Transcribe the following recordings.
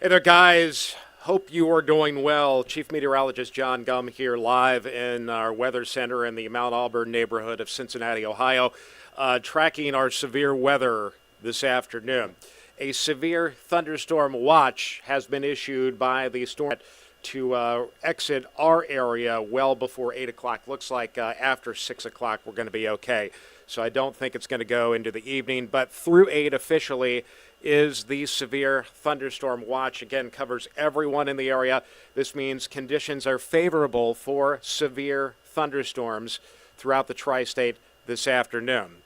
Hey there, guys. Hope you are doing well. Chief Meteorologist John Gum here live in our weather center in the Mount Auburn neighborhood of Cincinnati, Ohio, tracking our severe weather this afternoon. A severe thunderstorm watch has been issued by the storm to exit our area well before 8 o'clock. Looks like after 6 o'clock we're going to be okay. So I don't think it's going to go into the evening, but through 8 officially is the severe thunderstorm watch. Again, covers everyone in the area. This means conditions are favorable for severe thunderstorms throughout the tri-state this afternoon.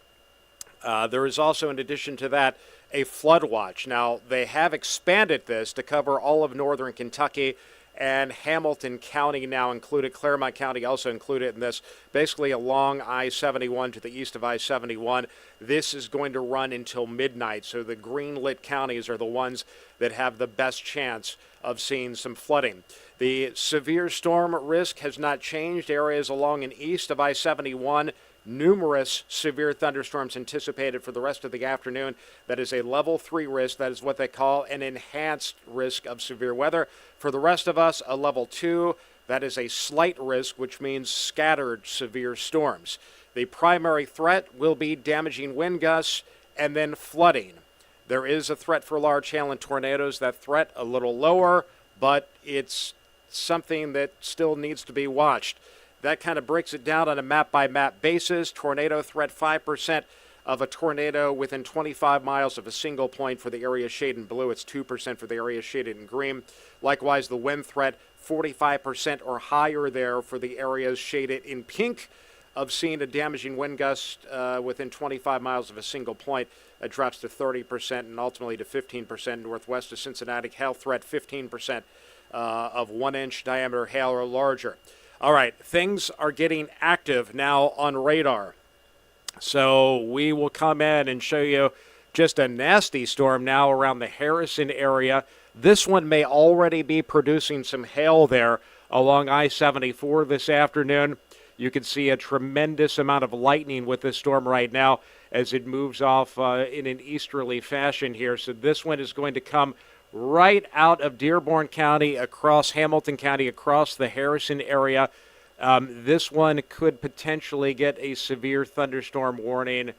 There is also, in addition to that, a flood watch. Now, they have expanded this to cover all of northern Kentucky and Hamilton County now included. Claremont County also included in this, basically along I-71 to the east of I-71. This is going to run until midnight, so the green-lit counties are the ones that have the best chance of seeing some flooding. The severe storm risk has not changed. Areas along and east of I-71, numerous severe thunderstorms anticipated for the rest of the afternoon. That is a level 3 risk. That is what they call an enhanced risk of severe weather. For the rest of us, a level 2. That is a slight risk, which means scattered severe storms. The primary threat will be damaging wind gusts and then flooding. There is a threat for large hail and tornadoes. That threat a little lower, but it's something that still needs to be watched. That kind of breaks it down on a map-by-map basis. Tornado threat, 5% of a tornado within 25 miles of a single point for the area shaded in blue. It's 2% for the area shaded in green. Likewise, the wind threat, 45% or higher there for the areas shaded in pink of seeing a damaging wind gust within 25 miles of a single point. It drops to 30% and ultimately to 15% northwest of Cincinnati. Hail threat, 15% of 1-inch diameter hail or larger. All right, things are getting active now on radar. So we will come in and show you just a nasty storm now around the Harrison area. This one may already be producing some hail there along I-74 this afternoon. You can see a tremendous amount of lightning with this storm right now as it moves off in an easterly fashion here. So this one is going to come right out of Dearborn County, across Hamilton County, across the Harrison area. This one could potentially get a severe thunderstorm warning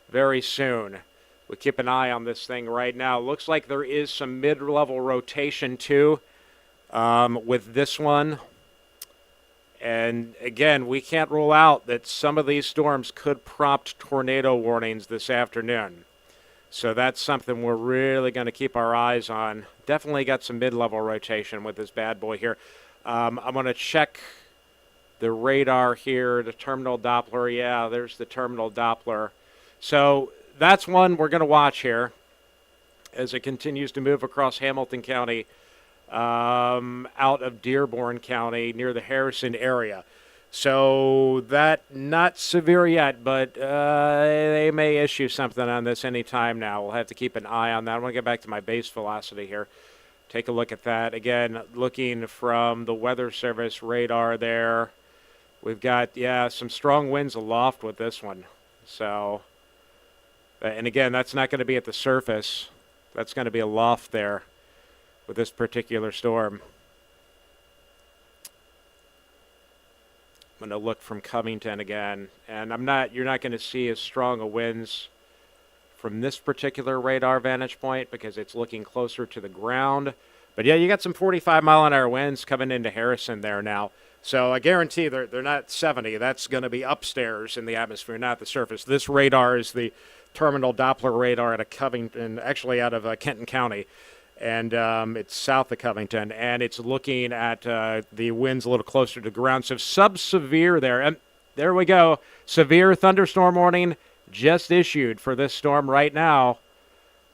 very soon. We'll keep an eye on this thing right now. Looks like there is some mid-level rotation, too, with this one. And, again, we can't rule out that some of these storms could prompt tornado warnings this afternoon. So that's something we're really going to keep our eyes on. Definitely got some mid-level rotation with this bad boy here. I'm going to check the radar here, the terminal Doppler. Yeah, there's the terminal Doppler. So that's one we're going to watch here as it continues to move across Hamilton County out of Dearborn County near the Harrison area. So that not severe yet, but they may issue something on this anytime now. We'll have to keep an eye on that. I want to get back to my base velocity here. Take a look at that. Again, looking from the Weather Service radar there. We've got, some strong winds aloft with this one. So, and again, that's not going to be at the surface. That's going to be aloft there with this particular storm. I'm going to look from Covington again, and you're not going to see as strong of winds from this particular radar vantage point because it's looking closer to the ground. But yeah, you got some 45-mile-an-hour winds coming into Harrison there now. So I guarantee they're not 70. That's going to be upstairs in the atmosphere, not the surface. This radar is the terminal Doppler radar out of Covington, actually out of Kenton County. And it's south of Covington, and it's looking at the winds a little closer to the ground. So sub-severe there. And there we go. Severe thunderstorm warning just issued for this storm right now.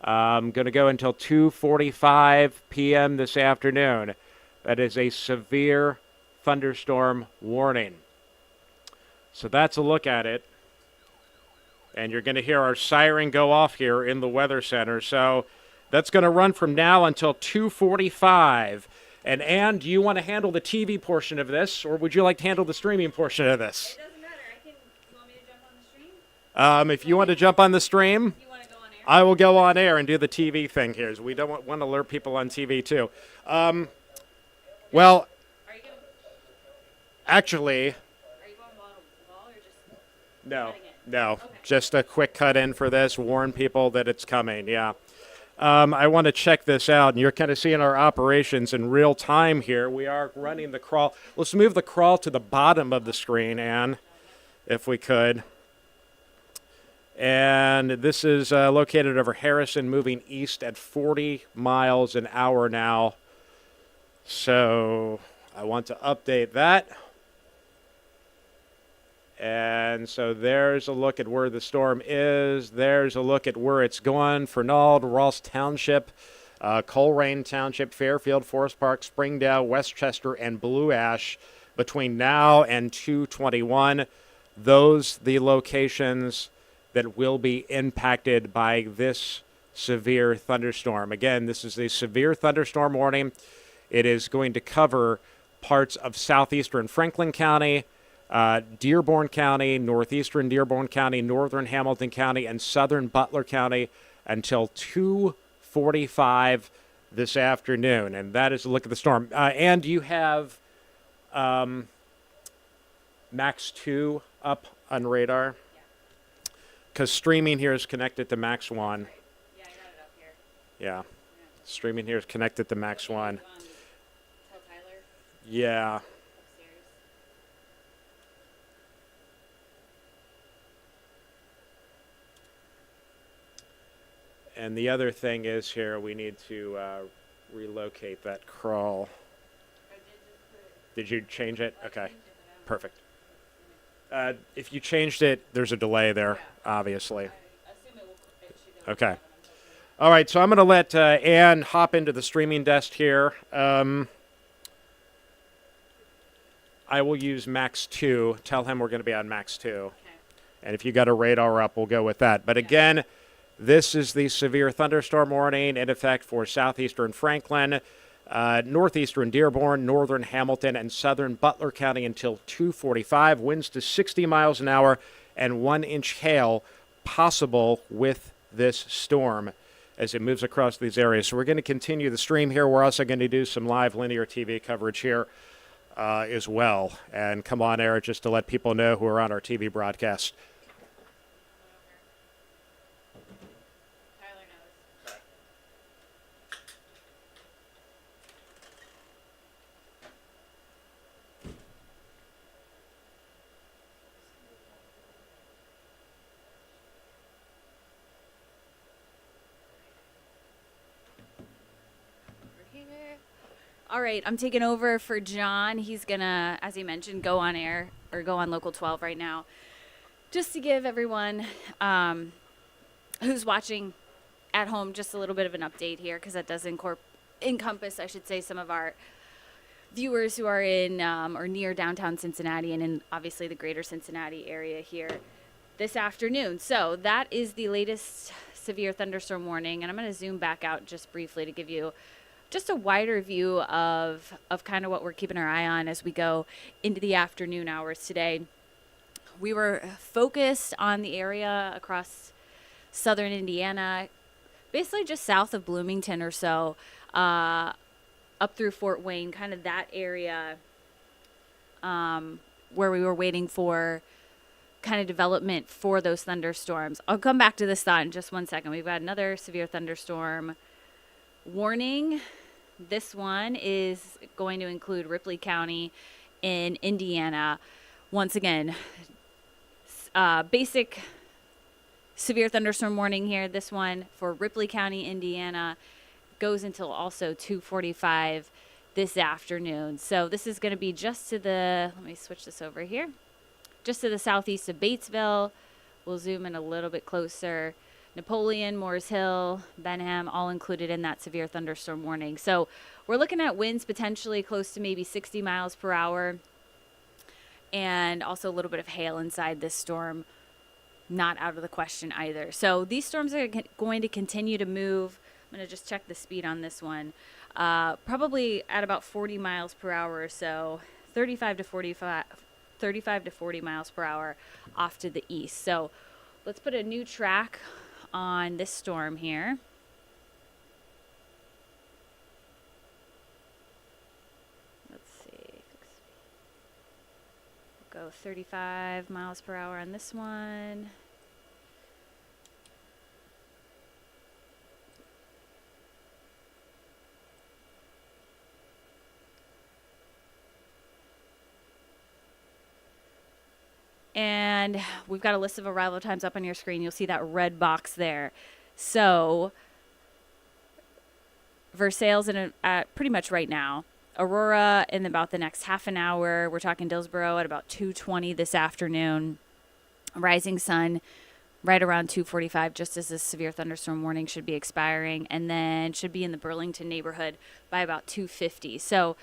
Going to go until 2:45 p.m. this afternoon. That is a severe thunderstorm warning. So that's a look at it. And you're going to hear our siren go off here in the Weather Center. So that's going to run from now until 2:45. And Ann, do you want to handle the TV portion of this, or would you like to handle the streaming portion of this? It doesn't matter. You want me to jump on the stream? If you want to jump on the stream. You want to go on I will go on air and do the TV thing here. We don't want to alert people on TV too. Well, Are you going? actually, Are you going wall to wall or just no, cutting it? no. Okay. Just a quick cut in for this. Warn people that it's coming. Yeah. I want to check this out, and you're kind of seeing our operations in real time here. We are running the crawl. Let's move the crawl to the bottom of the screen, Ann, if we could. And this is located over Harrison, moving east at 40 miles an hour now. So I want to update that. And so there's a look at where the storm is. There's a look at where it's going. Fernald, Ross Township, Coleraine Township, Fairfield, Forest Park, Springdale, Westchester, and Blue Ash between now and 2:21. Those the locations that will be impacted by this severe thunderstorm. Again, this is a severe thunderstorm warning. It is going to cover parts of southeastern Franklin County, Dearborn County, northeastern Dearborn County, northern Hamilton County, and southern Butler County until 2:45 this afternoon. And that is a look at the storm. And you have Max 2 up on radar? Because streaming here is connected to Max 1. Yeah, I got it up here. Yeah. Streaming here is connected to Max 1. Tell Tyler Yeah. upstairs. And the other thing is here, we need to relocate that crawl. I did just put it. Did you change it? I Okay. changed it, but I don't Perfect. If you changed it, there's a delay there, obviously. I assume it should go. Okay. But I'm hoping. All right, so I'm going to let Ann hop into the streaming desk here. I will use Max 2. Tell him we're going to be on Max 2. Okay. And if you got a radar up, we'll go with that. But again, this is the severe thunderstorm warning in effect for southeastern Franklin, northeastern Dearborn, northern Hamilton, and southern Butler County until 2:45. Winds to 60 miles an hour and 1-inch hail possible with this storm as it moves across these areas. So we're going to continue the stream here. We're also going to do some live linear TV coverage here as well, and come on air just to let people know who are on our TV broadcast. Tyler knows. Over here. All right, I'm taking over for John. He's gonna, as he mentioned, go on air or go on Local 12 right now, just to give everyone who's watching at home just a little bit of an update here, because that does encompass, I should say, some of our viewers who are in or near downtown Cincinnati and in obviously the greater Cincinnati area here this afternoon. So that is the latest severe thunderstorm warning, and I'm going to zoom back out just briefly to give you just a wider view of kind of what we're keeping our eye on as we go into the afternoon hours today. We were focused on the area across southern Indiana, basically just south of Bloomington or so, up through Fort Wayne, kind of that area where we were waiting for kind of development for those thunderstorms. I'll come back to this thought in just one second. We've got another severe thunderstorm warning. This one is going to include Ripley County in Indiana. Once again, basic severe thunderstorm warning here. This one for Ripley County, Indiana, goes until also 2:45 this afternoon. So this is going to be just to the, let me switch this over here, just to the southeast of Batesville. We'll zoom in a little bit closer. Napoleon, Moores Hill, Benham, all included in that severe thunderstorm warning. So we're looking at winds potentially close to maybe 60 miles per hour, and also a little bit of hail inside this storm. Not out of the question either. So these storms are going to continue to move. I'm going to just check the speed on this one. Probably at about 40 miles per hour or so, 35 to 40 miles per hour off to the east. So let's put a new track on this storm here. Let's see. We'll go 35 miles per hour on this one. And we've got a list of arrival times up on your screen. You'll see that red box there. So Versailles at pretty much right now. Aurora in about the next half an hour. We're talking Dillsboro at about 2:20 this afternoon. Rising Sun right around 2:45, just as this severe thunderstorm warning should be expiring, and then should be in the Burlington neighborhood by about 2:50. So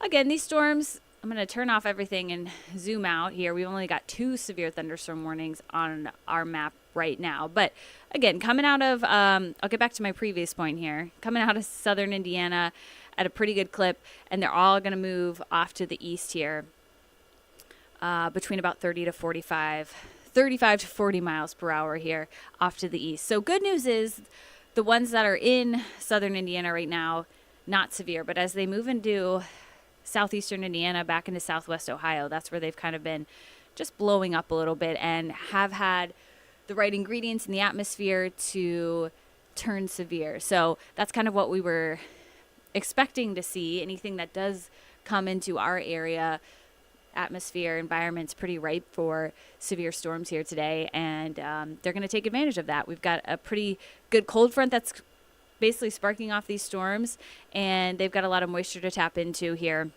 again, these storms, I'm going to turn off everything and zoom out here. We've only got 2 severe thunderstorm warnings on our map right now. But again, coming out of, I'll get back to my previous point here, coming out of southern Indiana at a pretty good clip, and they're all going to move off to the east here between about 35 to 40 miles per hour here off to the east. So good news is the ones that are in southern Indiana right now, not severe, but as they move into southeastern Indiana back into southwest Ohio, that's where they've kind of been just blowing up a little bit and have had the right ingredients in the atmosphere to turn severe. So that's kind of what we were expecting to see. Anything that does come into our area, atmosphere, environment's pretty ripe for severe storms here today, and they're going to take advantage of that. We've got a pretty good cold front that's basically sparking off these storms, and they've got a lot of moisture to tap into here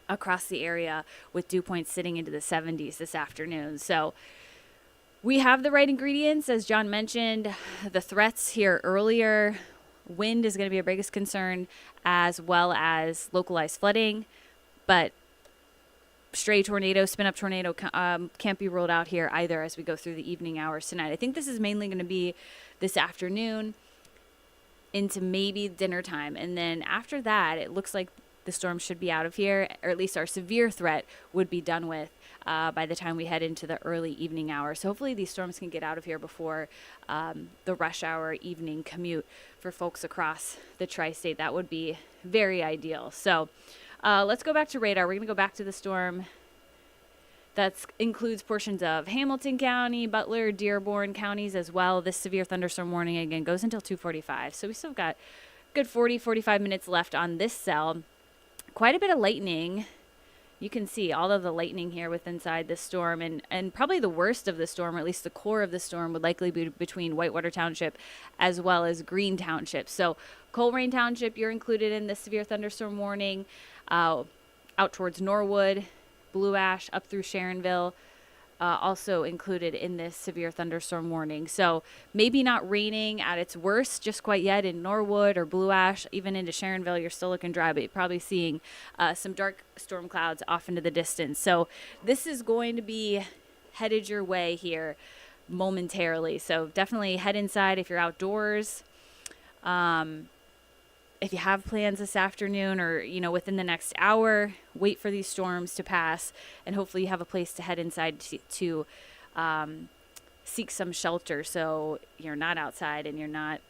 across the area with dew points sitting into the 70s this afternoon. So we have the right ingredients, as John mentioned. The threats here earlier, wind is going to be our biggest concern, as well as localized flooding, but stray tornado, spin-up tornado can't be ruled out here either as we go through the evening hours tonight. I think this is mainly going to be this afternoon into maybe dinner time. And then after that, it looks like the storm should be out of here, or at least our severe threat would be done with by the time we head into the early evening hours. So hopefully these storms can get out of here before the rush hour evening commute for folks across the tri-state. That would be very ideal. So let's go back to radar. We're going to go back to the storm. That includes portions of Hamilton County, Butler, Dearborn counties as well. This severe thunderstorm warning, again, goes until 2:45. So we still got good 45 minutes left on this cell. Quite a bit of lightning. You can see all of the lightning here with inside the storm. And probably the worst of the storm, or at least the core of the storm, would likely be between Whitewater Township as well as Green Township. So Colerain Township, you're included in the severe thunderstorm warning. Out towards Norwood, Blue Ash, up through Sharonville, also included in this severe thunderstorm warning. So maybe not raining at its worst just quite yet in Norwood or Blue Ash. Even into Sharonville, you're still looking dry, but you're probably seeing some dark storm clouds off into the distance. So this is going to be headed your way here momentarily. So definitely head inside if you're outdoors. If you have plans this afternoon or, within the next hour, wait for these storms to pass, and hopefully you have a place to head inside to seek some shelter so you're not outside and you're not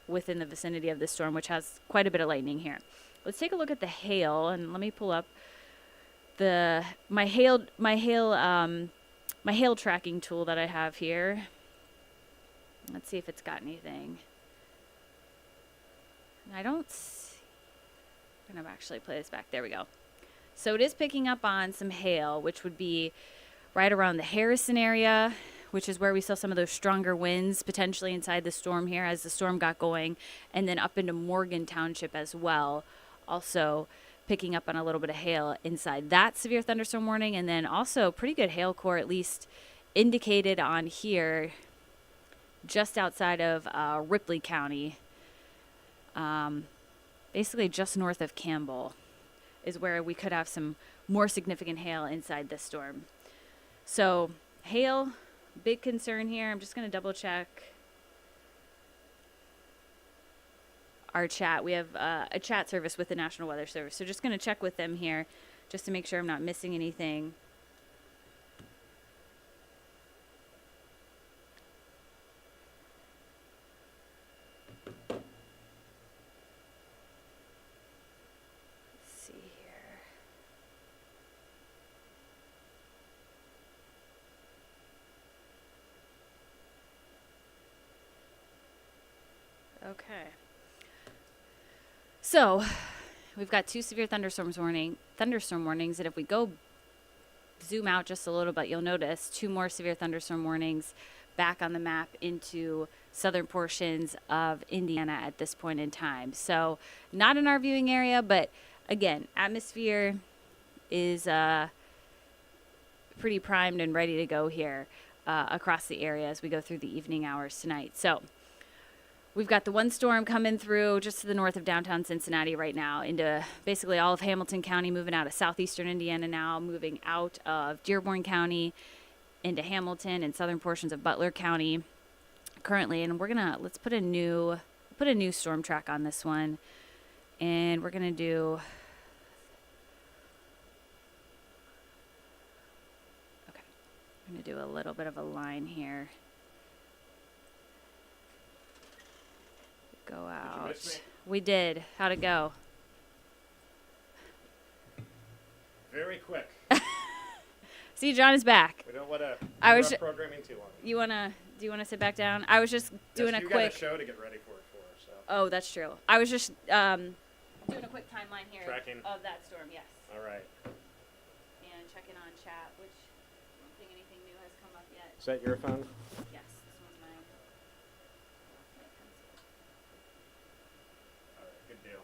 within the vicinity of the storm, which has quite a bit of lightning here. Let's take a look at the hail, and let me pull up my hail tracking tool that I have here. Let's see if it's got anything. I don't see. I'm going to actually play this back. There we go. So it is picking up on some hail, which would be right around the Harrison area, which is where we saw some of those stronger winds potentially inside the storm here as the storm got going, and then up into Morgan Township as well. Also picking up on a little bit of hail inside that severe thunderstorm warning, and then also pretty good hail core, at least indicated on here, just outside of Ripley County. Basically just north of Campbell is where we could have some more significant hail inside this storm. So hail, big concern here. I'm just going to double check our chat. We have a chat service with the National Weather Service. So just going to check with them here just to make sure I'm not missing anything. Okay. So, we've got 2 severe thunderstorm warnings, and if we go zoom out just a little bit, you'll notice 2 more severe thunderstorm warnings back on the map into southern portions of Indiana at this point in time. So, not in our viewing area, but again, atmosphere is pretty primed and ready to go here across the area as we go through the evening hours tonight. So, we've got the one storm coming through just to the north of downtown Cincinnati right now into basically all of Hamilton County, moving out of southeastern Indiana now, moving out of Dearborn County into Hamilton and southern portions of Butler County currently. And let's put a new storm track on this one. And we're going to do, okay, I'm going to do a little bit of a line here. Go out. We did. How'd it go? Very quick. See, John is back. We don't want to interrupt programming too long. Do you wanna sit back down? I was just doing a you quick. got a show to get ready for. So. Oh, that's true. I was just doing a quick timeline here Tracking. of that storm. Yes. All right. And checking on chat, which I don't think anything new has come up yet. Is that your phone? Yes, this one's mine. All right. Good deal.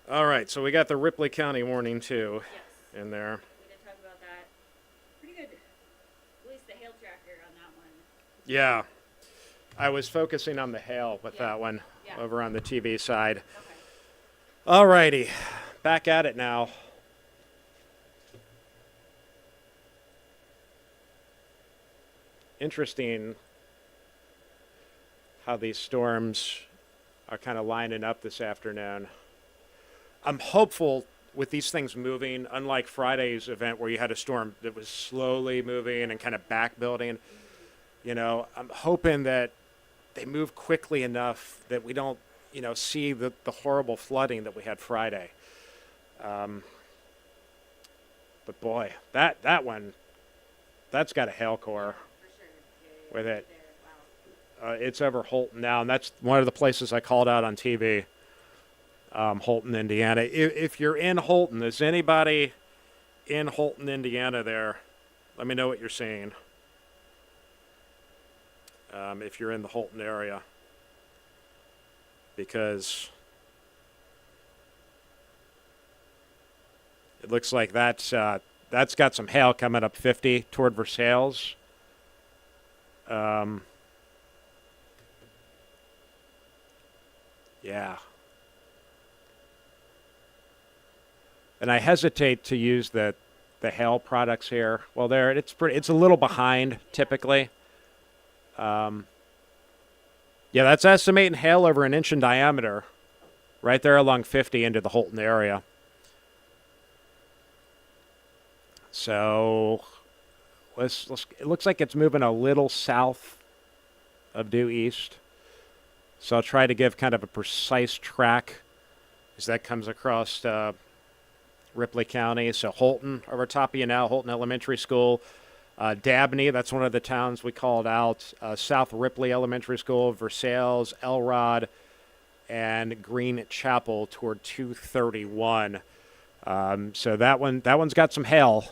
All right, so we got the Ripley County warning too Yes. in there. We did talk about that. Pretty good. At least the hail tracker on that one. Yeah, I was focusing on the hail with Yeah. that one Yeah. over on the TV side. Okay. All righty, back at it now. Interesting how these storms are kind of lining up this afternoon. I'm hopeful with these things moving, unlike Friday's event where you had a storm that was slowly moving and kind of back building. You know, I'm hoping that they move quickly enough that we don't, see the horrible flooding that we had Friday. But boy, that one, that's got a hail core For sure. Yeah, with it. there. Wow. It's over Holton now, and that's one of the places I called out on TV. Holton, Indiana. If you're in Holton, is anybody in Holton, Indiana there? Let me know what you're seeing. If you're in the Holton area. Because it looks like that's got some hail coming up 50 toward Versailles. Yeah. And I hesitate to use the hail products here. Well, it's a little behind typically. Yeah, that's estimating hail over an inch in diameter, right there along 50 into the Holton area. So it looks like it's moving a little south of due east. So I'll try to give kind of a precise track as that comes across Ripley County. So Holton, over top of you now, Holton Elementary School. Dabney, that's one of the towns we called out. South Ripley Elementary School, Versailles, Elrod, and Green Chapel toward 231. So that one's got some hail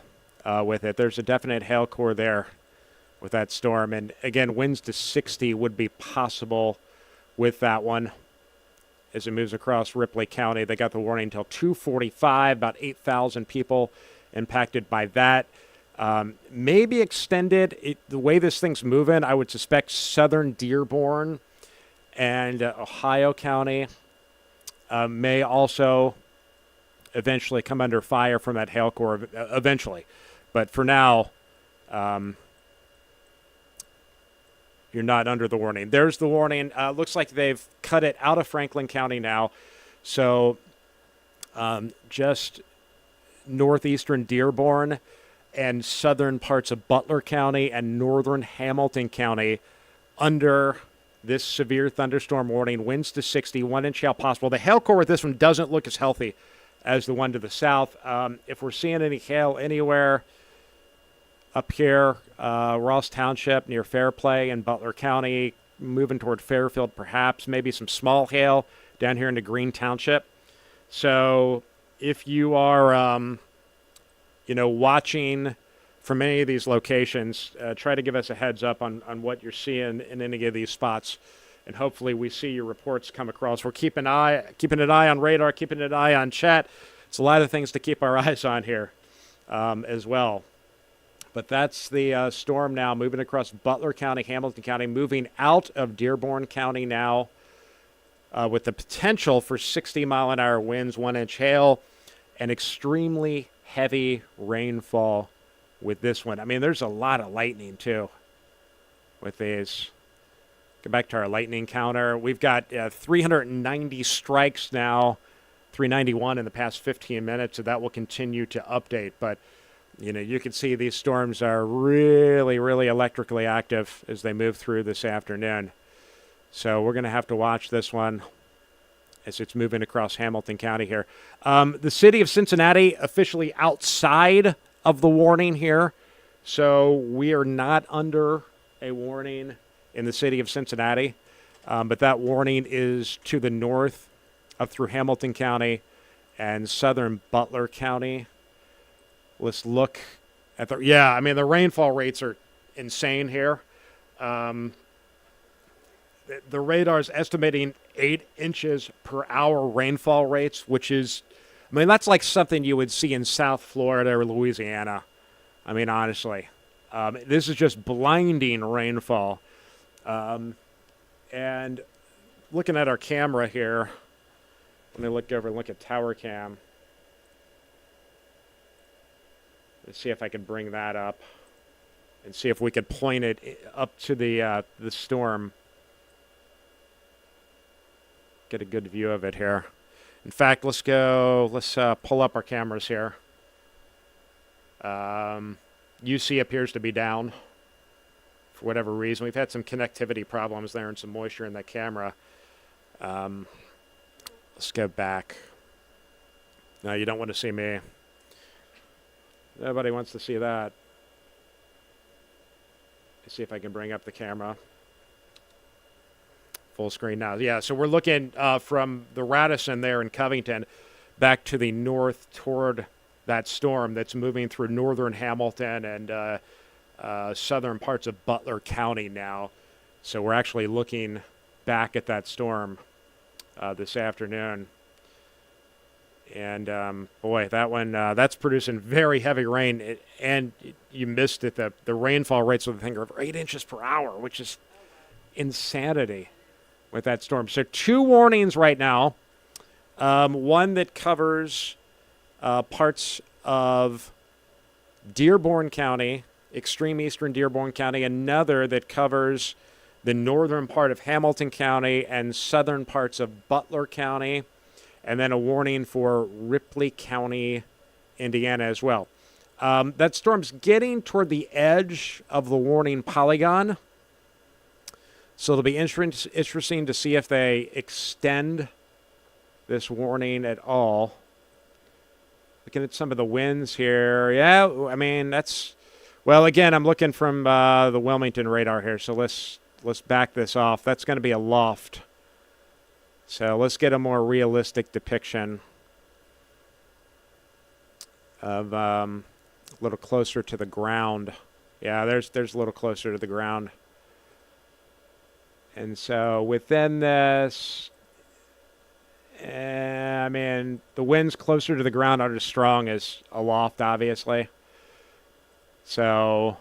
with it. There's a definite hail core there with that storm. And again, winds to 60 would be possible with that one as it moves across Ripley County. They got the warning until 2:45, about 8,000 people impacted by that. Maybe extended. The way this thing's moving, I would suspect southern Dearborn and Ohio County may also eventually come under fire from that hail core eventually. But for now, you're not under the warning. There's the warning. Looks like they've cut it out of Franklin County now. So just northeastern Dearborn and southern parts of Butler County and northern Hamilton County under this severe thunderstorm warning. Winds to 60, 1 inch hail possible. The hail core with this one doesn't look as healthy as the one to the south. If we're seeing any hail anywhere up here, Ross Township near Fairplay in Butler County, moving toward Fairfield perhaps, maybe some small hail down here into Green Township. So if you are, watching from any of these locations, try to give us a heads up on what you're seeing in any of these spots. And hopefully we see your reports come across. We're keeping an eye on radar, keeping an eye on chat. It's a lot of things to keep our eyes on here as well. But that's the storm now moving across Butler County, Hamilton County, moving out of Dearborn County now with the potential for 60-mile-an-hour winds, 1-inch hail, and extremely heavy rainfall with this one. I mean, there's a lot of lightning, too, with these. Go back to our lightning counter. We've got 390 strikes now, 391 in the past 15 minutes, so that will continue to update. But, you can see these storms are really, really electrically active as they move through this afternoon. So we're going to have to watch this one as it's moving across Hamilton County here. The city of Cincinnati officially outside of the warning here. So we are not under a warning in the city of Cincinnati. But that warning is to the north up through Hamilton County and southern Butler County. Let's look at the rainfall rates are insane here. The radar is estimating 8 inches per hour rainfall rates, which is, that's like something you would see in South Florida or Louisiana. Honestly, this is just blinding rainfall. And looking at our camera here, let me look over and look at Tower Cam. Let's see if I can bring that up and see if we could point it up to the storm. Get a good view of it here. In fact, let's pull up our cameras here. UC appears to be down for whatever reason. We've had some connectivity problems there and some moisture in that camera. Let's go back. No, you don't want to see me. Nobody wants to see that. Let's see if I can bring up the camera. Full screen now. Yeah, so we're looking from the Radisson there in Covington back to the north toward that storm that's moving through northern Hamilton and southern parts of Butler County now. So we're actually looking back at that storm this afternoon. And, that one, that's producing very heavy rain. And you missed it. The rainfall rates of the thing are over 8 inches per hour, which is insanity with that storm. So 2 warnings right now. One that covers parts of Dearborn County, extreme eastern Dearborn County. Another that covers the northern part of Hamilton County and southern parts of Butler County. And then a warning for Ripley County, Indiana as well. That storm's getting toward the edge of the warning polygon. So it'll be interesting to see if they extend this warning at all. Looking at some of the winds here. Yeah, again, I'm looking from the Wilmington radar here. So let's back this off. That's going to be a loft. So let's get a more realistic depiction of a little closer to the ground. Yeah, there's a little closer to the ground. And so within this, the winds closer to the ground aren't as strong as aloft, obviously. So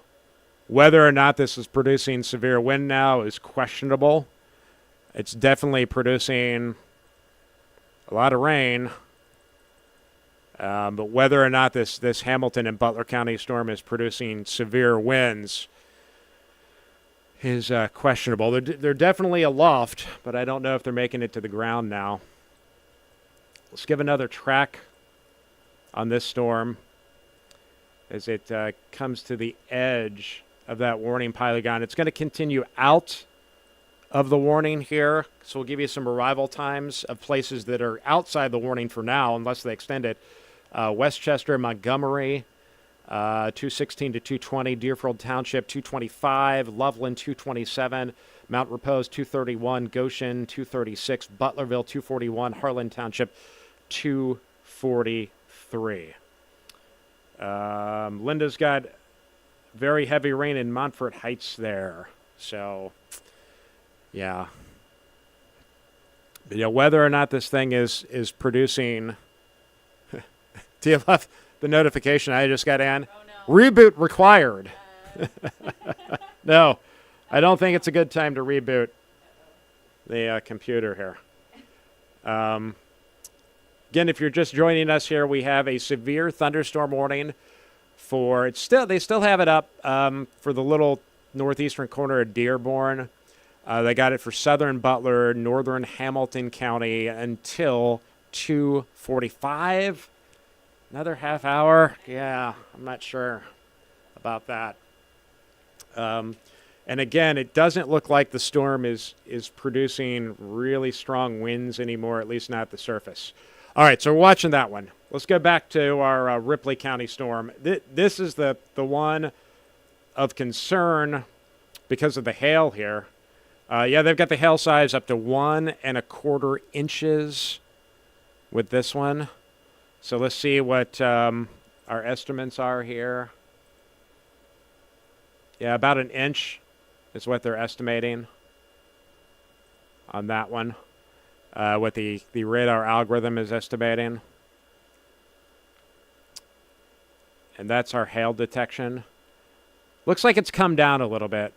whether or not this is producing severe wind now is questionable. It's definitely producing a lot of rain. But whether or not this Hamilton and Butler County storm is producing severe winds is questionable. They're definitely aloft, but I don't know if they're making it to the ground now. Let's give another track on this storm as it comes to the edge of that warning polygon. It's going to continue out of the warning here. So we'll give you some arrival times of places that are outside the warning for now, unless they extend it. Westchester, Montgomery, 216 to 220. Deerfield Township, 225. Loveland, 227. Mount Repose, 231. Goshen, 236. Butlerville, 241. Harlan Township, 243. Linda's got very heavy rain in Montfort Heights there. So, yeah. But, whether or not this thing is producing... Do you love the notification I just got in? Oh, no. Reboot required. No, I don't think it's a good time to reboot the computer here. Again, if you're just joining us here, we have a severe thunderstorm warning for they still have it up for the little northeastern corner of Dearborn. They got it for southern Butler, northern Hamilton County until 2:45. Another half hour. Yeah, I'm not sure about that. And again, it doesn't look like the storm is producing really strong winds anymore, at least not at the surface. All right, so we're watching that one. Let's go back to our Ripley County storm. This is the one of concern because of the hail here. They've got the hail size up to 1.25 inches with this one. So let's see what our estimates are here. Yeah, about 1 inch is what they're estimating on that one. What the radar algorithm is estimating. And that's our hail detection. Looks like it's come down a little bit.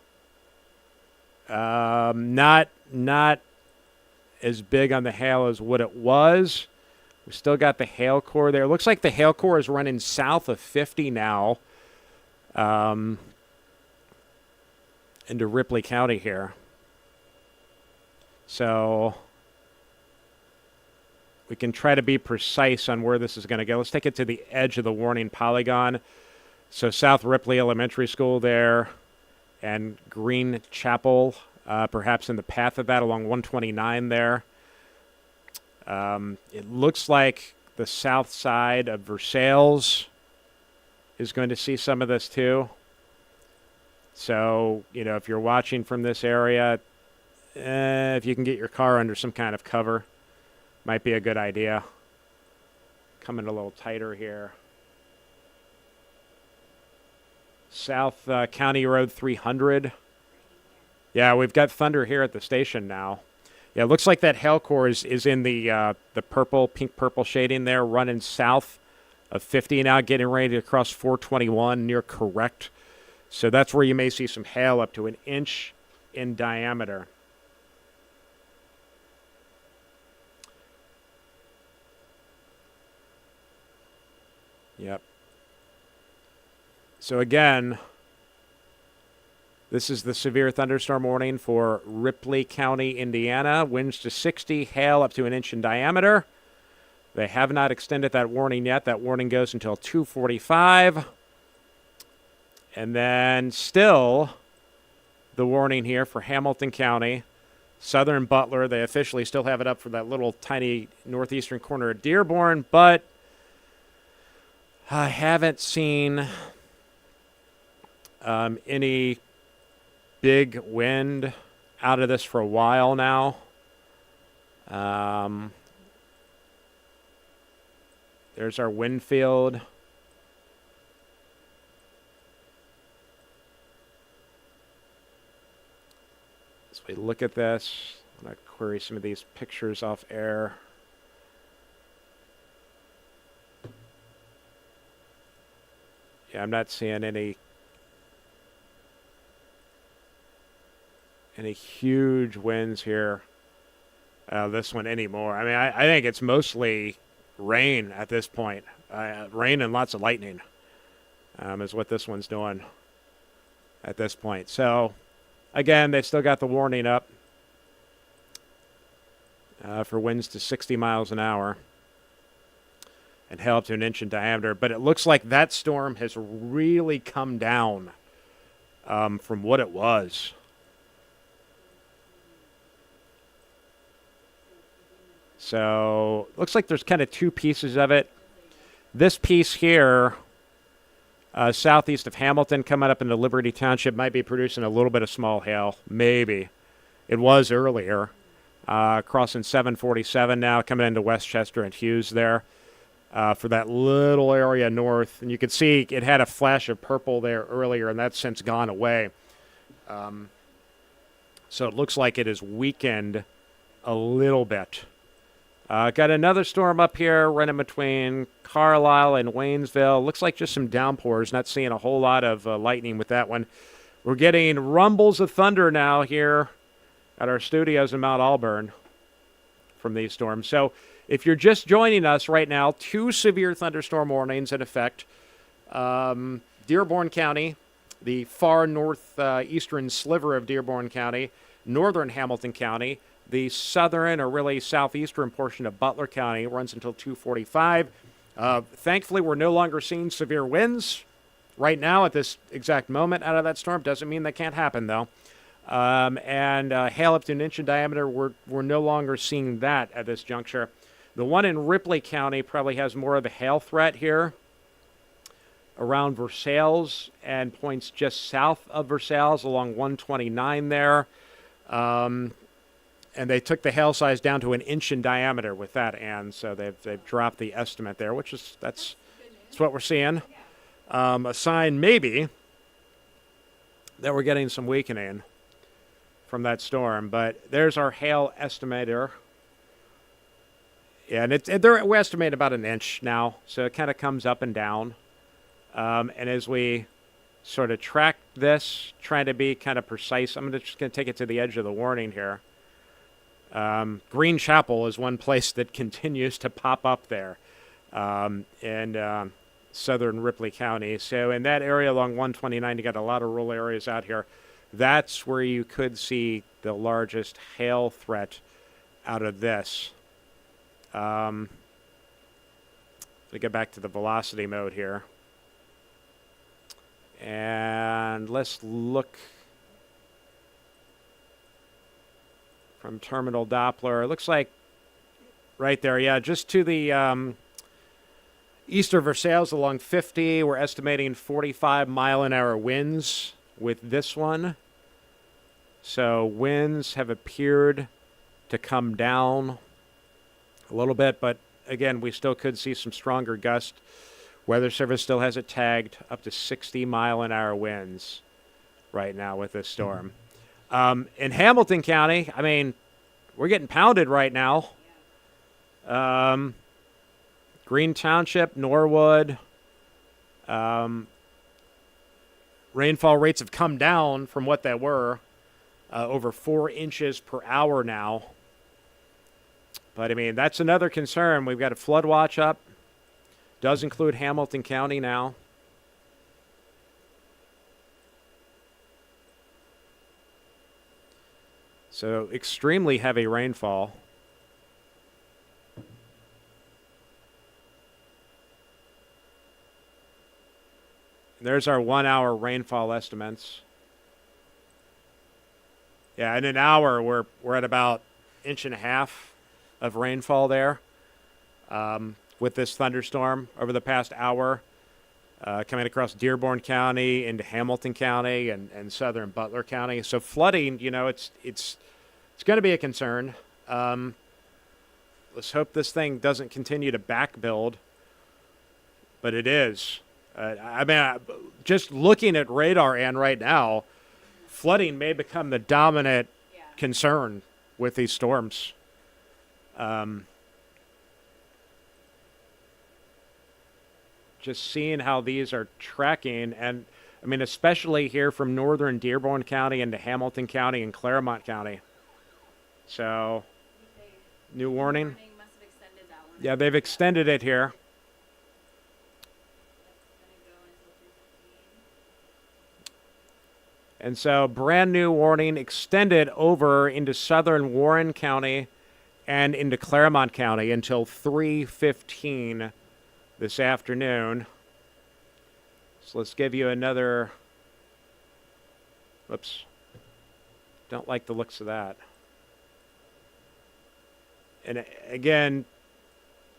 Not as big on the hail as what it was. We still got the hail core there. Looks like the hail core is running south of 50 now into Ripley County here. So we can try to be precise on where this is going to go. Let's take it to the edge of the warning polygon. So South Ripley Elementary School there and Green Chapel, perhaps in the path of that along 129 there. It looks like the south side of Versailles is going to see some of this too. So, if you're watching from this area, if you can get your car under some kind of cover, might be a good idea. Coming a little tighter here. South County Road 300. Yeah, we've got thunder here at the station now. Yeah, it looks like that hail core is in the pink-purple shading there, running south of 50 now, getting ready to cross 421 near Correct. So that's where you may see some hail up to 1 inch in diameter. Yep. So again, this is the severe thunderstorm warning for Ripley County, Indiana. Winds to 60, hail up to 1 inch in diameter. They have not extended that warning yet. That warning goes until 2:45. And then still the warning here for Hamilton County, southern Butler. They officially still have it up for that little tiny northeastern corner of Dearborn, but I haven't seen any big wind out of this for a while now. There's our wind field. As we look at this, I'm going to query some of these pictures off air. Yeah, I'm not seeing any huge winds here. This one anymore. I mean, I think it's mostly rain at this point. Rain and lots of lightning is what this one's doing at this point. So, again, they've still got the warning up for winds to 60 miles an hour and hail up to 1 inch in diameter. But it looks like that storm has really come down from what it was. So looks like there's kind of two pieces of it. This piece here, southeast of Hamilton, coming up into Liberty Township, might be producing a little bit of small hail. Maybe. It was earlier. Crossing 747 now, coming into Westchester and Hughes there for that little area north. And you can see it had a flash of purple there earlier, and that's since gone away. So it looks like it has weakened a little bit. Got another storm up here running between Carlisle and Waynesville. Looks like just some downpours. Not seeing a whole lot of lightning with that one. We're getting rumbles of thunder now here at our studios in Mount Auburn from these storms. So if you're just joining us right now, 2 severe thunderstorm warnings in effect. Dearborn County, the far northeastern sliver of Dearborn County, northern Hamilton County, the southern or really southeastern portion of Butler County runs until 2:45. Thankfully, we're no longer seeing severe winds right now at this exact moment out of that storm. Doesn't mean that can't happen, though. And hail up to 1 inch in diameter, we're no longer seeing that at this juncture. The one in Ripley County probably has more of a hail threat here around Versailles and points just south of Versailles along 129 there. And they took the hail size down to 1 inch in diameter with that, and so they've dropped the estimate there, which is that's what we're seeing. A sign maybe that we're getting some weakening from that storm, but there's our hail estimator. Yeah, and we estimate about 1 inch now, so it kind of comes up and down. And as we sort of track this, trying to be kind of precise, I'm just going to take it to the edge of the warning here. Green Chapel is one place that continues to pop up there in southern Ripley County. So in that area along 129, you got a lot of rural areas out here. That's where you could see the largest hail threat out of this. We get back to the velocity mode here. And let's look from terminal Doppler. It looks like right there, yeah, just to the east of Versailles along 50. We're estimating 45-mile-an-hour winds with this one. So winds have appeared to come down a little bit, but again, we still could see some stronger gusts. Weather Service still has it tagged up to 60-mile-an-hour winds right now with this storm. In Hamilton County, I mean, we're getting pounded right now. Green Township, Norwood. Rainfall rates have come down from what they were, over 4 inches per hour now. But, I mean, that's another concern. We've got a flood watch up. Does include Hamilton County now. So extremely heavy rainfall. There's our 1 hour rainfall estimates. Yeah, in an hour we're at about 1.5 inches of rainfall there. With this thunderstorm over the past hour, coming across Dearborn County into Hamilton County and southern Butler County. So flooding, you know, it's going to be a concern. Let's hope this thing doesn't continue to back build, but it is. I mean, just looking at radar and right now, flooding may become the dominant concern with these storms. Just seeing how these are tracking, and I mean, especially here from northern Dearborn County into Hamilton County and Claremont County. So, new warning. Must have extended that one. Yeah, they've extended it here. And so, brand new warning extended over into southern Warren County and into Claremont County until 3:15 this afternoon. So let's give you another. Whoops. Don't like the looks of that. And again,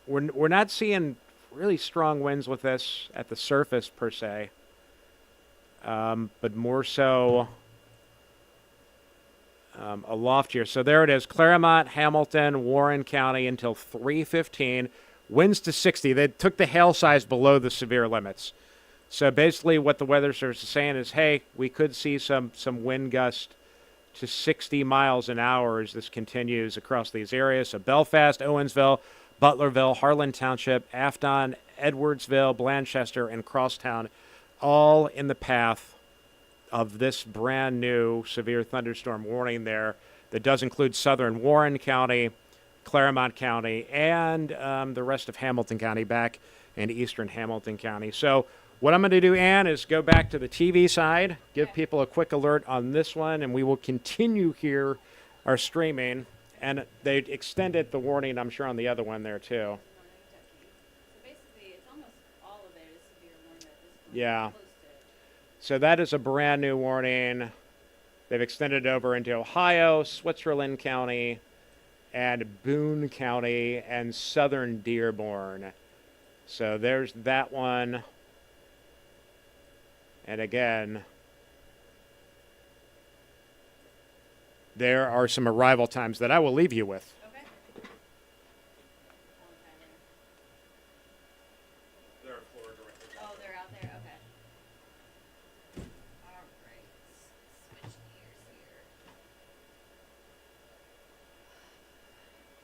we're not seeing really strong winds with this at the surface per se, but more so aloft here. So there it is, Claremont, Hamilton, Warren County until 3:15. Winds to 60. They took the hail size below the severe limits. So basically what the Weather Service is saying is, hey, we could see some wind gust to 60 miles an hour as this continues across these areas. So Belfast, Owensville, Butlerville, Harlan Township, Afton, Edwardsville, Blanchester, and Crosstown, all in the path of this brand new severe thunderstorm warning there that does include southern Warren County, Claremont County, and the rest of Hamilton County back in eastern Hamilton County. So what I'm going to do, Ann, is go back to the TV side, give people a quick alert on this one, and we will continue here our streaming. And they extended the warning, I'm sure, on the other one there, too. So basically, it's almost all of it is severe warning at this point. Yeah. Close to So that is a brand new warning. They've extended it over into Ohio, Switzerland County, and Boone County, and southern Dearborn. So there's that one. And again, there are some arrival times that I will leave you with. Okay. They're Florida directly. Oh, they're out there? Okay. All right. Switch gears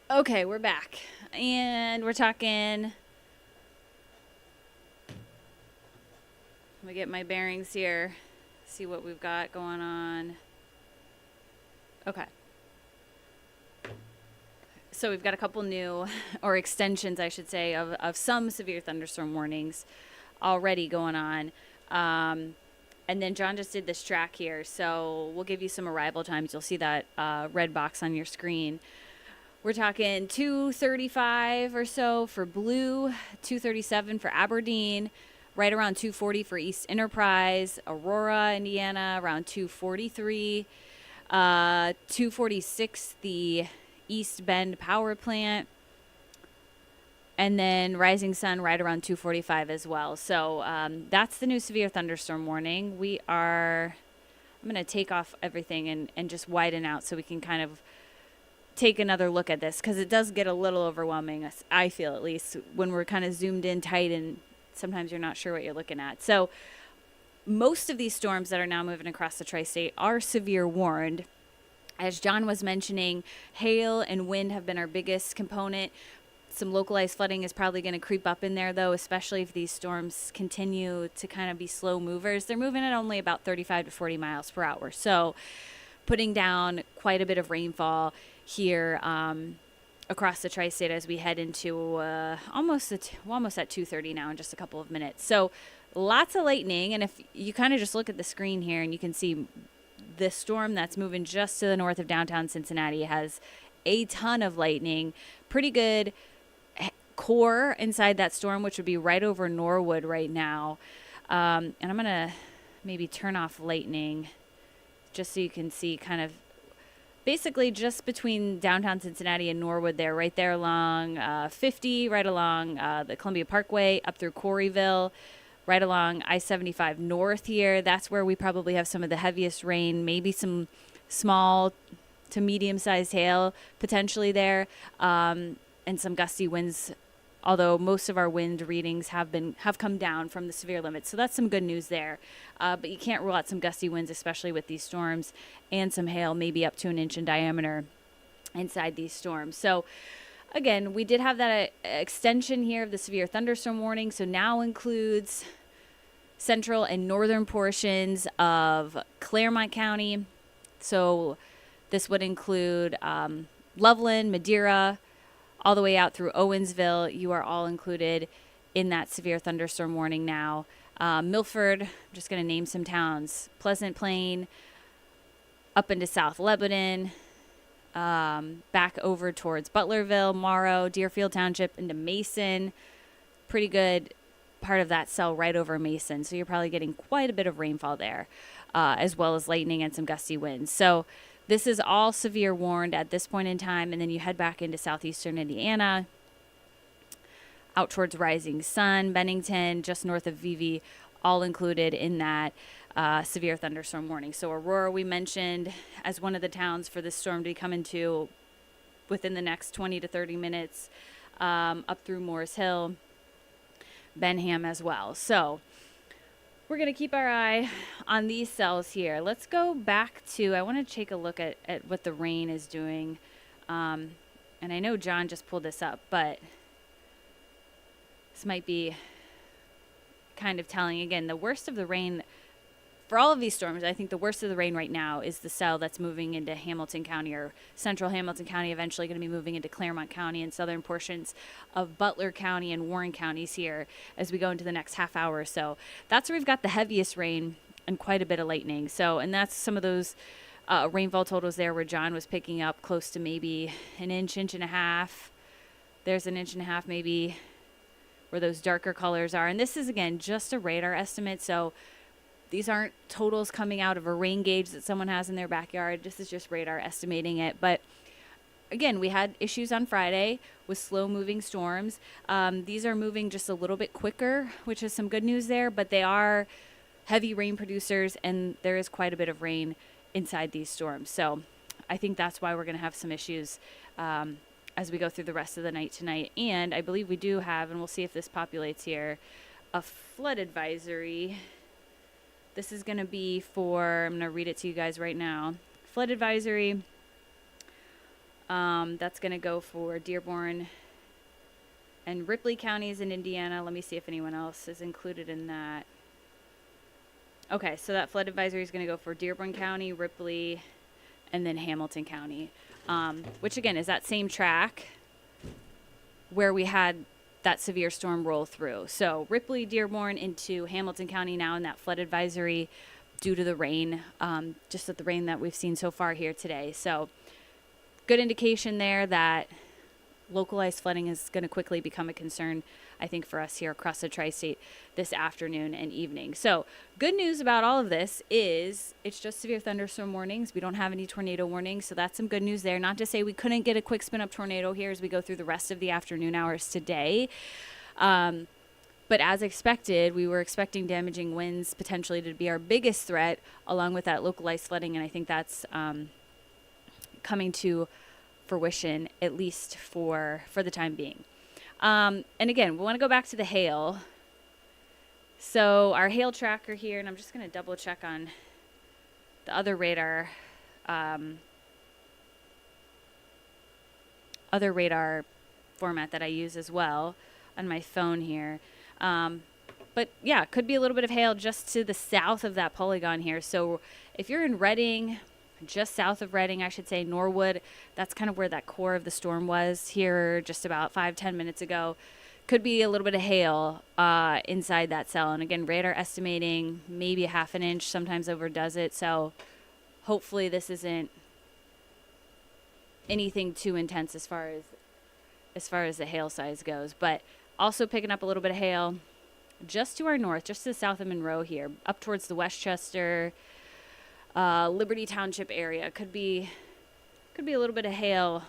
here. Okay, we're back. And we're talking. Let me get my bearings here. See what we've got going on. Okay. So we've got a couple new, or extensions, I should say, of some severe thunderstorm warnings already going on. And then John just did this track here, so we'll give you some arrival times. You'll see that red box on your screen. We're talking 2:35 or so for Blue, 2:37 for Aberdeen, right around 2:40 for East Enterprise, Aurora, Indiana, around 2:43. 2:46 the East Bend Power Plant, and then Rising Sun right around 2:45 as well. So that's the new severe thunderstorm warning. I'm going to take off everything and just widen out so we can kind of take another look at this, because it does get a little overwhelming, I feel, at least, when we're kind of zoomed in tight and sometimes you're not sure what you're looking at. So most of these storms that are now moving across the tri-state are severe warned. As John was mentioning, hail and wind have been our biggest component. Some localized flooding is probably going to creep up in there, though, especially if these storms continue to kind of be slow movers. They're moving at only about 35 to 40 miles per hour. So putting down quite a bit of rainfall here across the tri-state as we head into almost at 2:30 now in just a couple of minutes. So lots of lightning, and if you kind of just look at the screen here and you can see the storm that's moving just to the north of downtown Cincinnati has a ton of lightning, pretty good core inside that storm, which would be right over Norwood right now. And I'm going to maybe turn off lightning just so you can see kind of basically just between downtown Cincinnati and Norwood there, right there along 50, right along the Columbia Parkway, up through Coreyville, right along I-75 north here. That's where we probably have some of the heaviest rain, maybe some small to medium-sized hail potentially there, and some gusty winds, although most of our wind readings have come down from the severe limits. So that's some good news there. But you can't rule out some gusty winds, especially with these storms, and some hail, maybe up to an inch in diameter inside these storms. So again, we did have that extension here of the severe thunderstorm warning, so now includes central and northern portions of Claremont County. So this would include Loveland, Madeira, all the way out through Owensville. You are all included in that severe thunderstorm warning now. Milford, I'm just going to name some towns. Pleasant Plain, up into South Lebanon, back over towards Butlerville, Morrow, Deerfield Township, into Mason. Pretty good part of that cell right over Mason. So you're probably getting quite a bit of rainfall there, as well as lightning and some gusty winds. So This is all severe warned at this point in time, and then you head back into southeastern Indiana, out towards Rising Sun, Bennington, just north of Vivi, all included in that severe thunderstorm warning. So Aurora, we mentioned as one of the towns for this storm to come into within the next 20 to 30 minutes, up through Morris Hill, Benham as well. So we're going to keep our eye on these cells here. Let's go back to, I want to take a look at what the rain is doing. And I know John just pulled this up, but this might be kind of telling. Again, the worst of the rain for all of these storms, I think the worst of the rain right now is the cell that's moving into Hamilton County, or central Hamilton County, eventually going to be moving into Claremont County and southern portions of Butler County and Warren counties here as we go into the next half hour or so. That's where we've got the heaviest rain and quite a bit of lightning. So, and that's some of those rainfall totals there where John was picking up close to maybe an inch, inch and a half. There's an inch and a half maybe where those darker colors are. And this is, again, just a radar estimate. So these aren't totals coming out of a rain gauge that someone has in their backyard. This is just radar estimating it. But again, we had issues on Friday with slow moving storms. These are moving just a little bit quicker, which is some good news there, but they are heavy rain producers, and there is quite a bit of rain inside these storms. So I think that's why we're going to have some issues as we go through the rest of the night tonight. And I believe we do have, and we'll see if this populates here, a flood advisory. This is going to be for, I'm going to read it to you guys right now. Flood advisory. That's going to go for Dearborn and Ripley counties in Indiana. Let me see if anyone else is included in that. Okay, so that flood advisory is going to go for Dearborn County, Ripley, and then Hamilton County, which again is that same track where we had that severe storm roll through. So Ripley, Dearborn into Hamilton County now in that flood advisory due to the rain, just at the rain that we've seen so far here today. So good indication there that localized flooding is going to quickly become a concern, I think, for us here across the tri-state this afternoon and evening. So good news about all of this is it's just severe thunderstorm warnings. We don't have any tornado warnings, so that's some good news there. Not to say we couldn't get a quick spin up tornado here as we go through the rest of the afternoon hours today. But as expected, we were expecting damaging winds potentially to be our biggest threat, along with that localized flooding, and I think that's coming to fruition, at least for the time being. And again, we want to go back to the hail. So our hail tracker here, and I'm just going to double check on the other radar format that I use as well on my phone here. But yeah, could be a little bit of hail just to the south of that polygon here. So if you're in Reading, just south of Reading, I should say, Norwood, that's kind of where that core of the storm was here just about 5-10 minutes ago. Could be a little bit of hail inside that cell. And again, radar estimating maybe a half an inch, sometimes overdoes it. So hopefully this isn't anything too intense as far as the hail size goes. But also picking up a little bit of hail just to our north, just to the south of Monroe here, up towards the Westchester, Liberty Township area. Could be a little bit of hail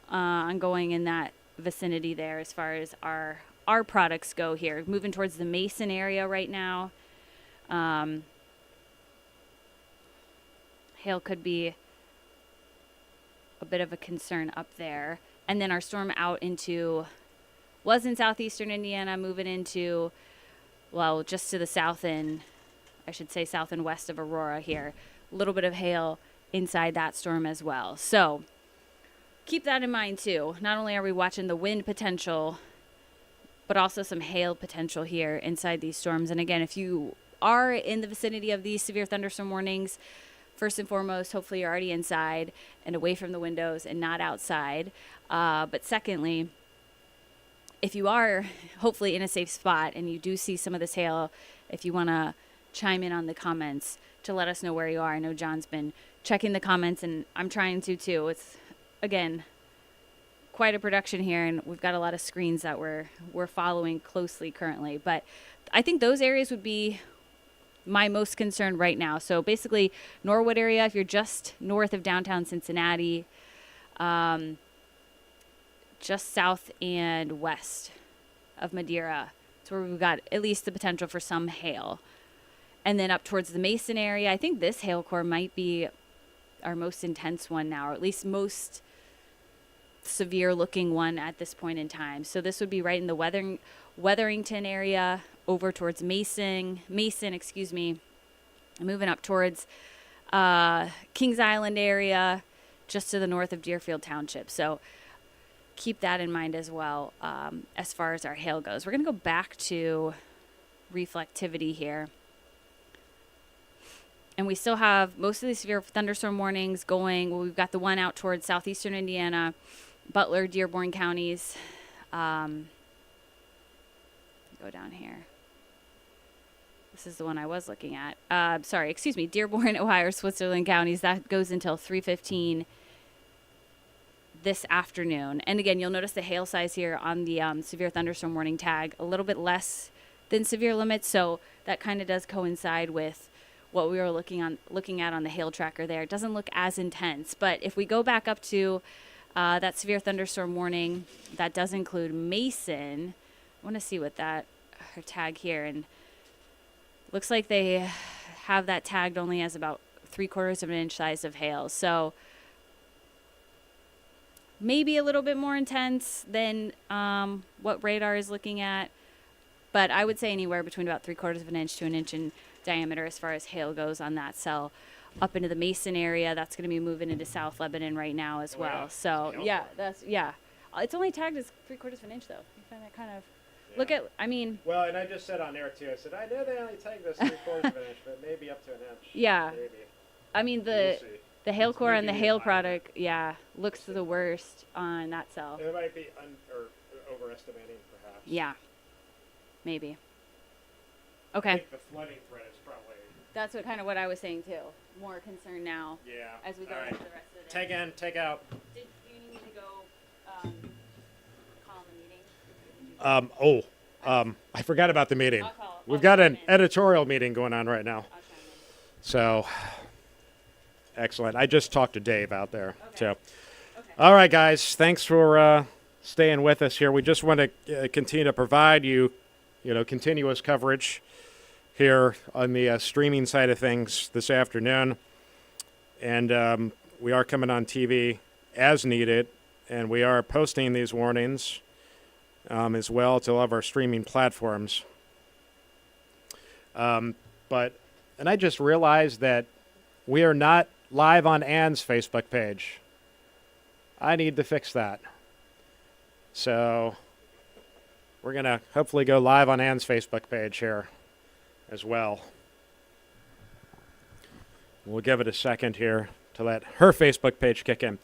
ongoing in that vicinity there as far as our products go here. Moving towards the Mason area right now. Hail could be a bit of a concern up there. And then our storm out was in southeastern Indiana, moving into, well, just to the south and south and west of Aurora here. A little bit of hail inside that storm as well. So keep that in mind too. Not only are we watching the wind potential, but also some hail potential here inside these storms. And again, if you are in the vicinity of these severe thunderstorm warnings, first and foremost, hopefully you're already inside and away from the windows and not outside. But secondly, if you are hopefully in a safe spot and you do see some of this hail, if you want to chime in on the comments to let us know where you are. I know John's been checking the comments, and I'm trying to too. It's, again, quite a production here, and we've got a lot of screens that we're following closely currently. But I think those areas would be my most concern right now. So basically, Norwood area, if you're just north of downtown Cincinnati, just south and west of Madeira, it's where we've got at least the potential for some hail. And then up towards the Mason area, I think this hail core might be our most intense one now, or at least most severe looking one at this point in time. So this would be right in the Wetherington area, over towards Mason, moving up towards Kings Island area, just to the north of Deerfield Township. So keep that in mind as well, as far as our hail goes. We're going to go back to reflectivity here. And we still have most of these severe thunderstorm warnings going. Well, we've got the one out towards southeastern Indiana, Butler, Dearborn counties. Go down here. This is the one I was looking at. Dearborn, Ohio, Switzerland counties. That goes until 3:15 this afternoon. And again, you'll notice the hail size here on the severe thunderstorm warning tag, a little bit less than severe limits. So that kind of does coincide with what we were looking at on the hail tracker there. It doesn't look as intense, but if we go back up to that severe thunderstorm warning, that does include Mason. I want to see what her tag here, and looks like they have that tagged only as about 3/4 of an inch size of hail. So maybe a little bit more intense than what radar is looking at, but I would say anywhere between about 3/4 of an inch to an inch in diameter as far as hail goes on that cell. Up into the Mason area, that's going to be moving into South Lebanon right now as well. Yeah. So it's only tagged as 3/4 of an inch though. You find that kind of Well, and I just said on air too. I said I know they only take this 3/4 of an inch, but maybe up to an inch. Yeah. Maybe. I mean We'll see. the hail core and the maybe hail a minor. product, looks the worst on that cell. It might be overestimating, perhaps. Yeah, maybe. I Okay, think the flooding threat is probably. that's what I was saying too. More concerned now Yeah. as we go All right. into the rest of the day. Take in, take out. Did you need me to go call the meeting? I forgot about the meeting. I'll call- We've I'll got chime an in. editorial meeting going on right now. I'll chime in. So, excellent. I just talked to Dave out there. Okay. So, Okay. all right, guys. Thanks for staying with us here. We just want to continue to provide you, continuous coverage here on the streaming side of things this afternoon. And we are coming on TV as needed, and we are posting these warnings as well to all of our streaming platforms. And I just realized that we are not live on Ann's Facebook page. I need to fix that. So we're going to hopefully go live on Ann's Facebook page here as well. We'll give it a second here to let her Facebook page kick in.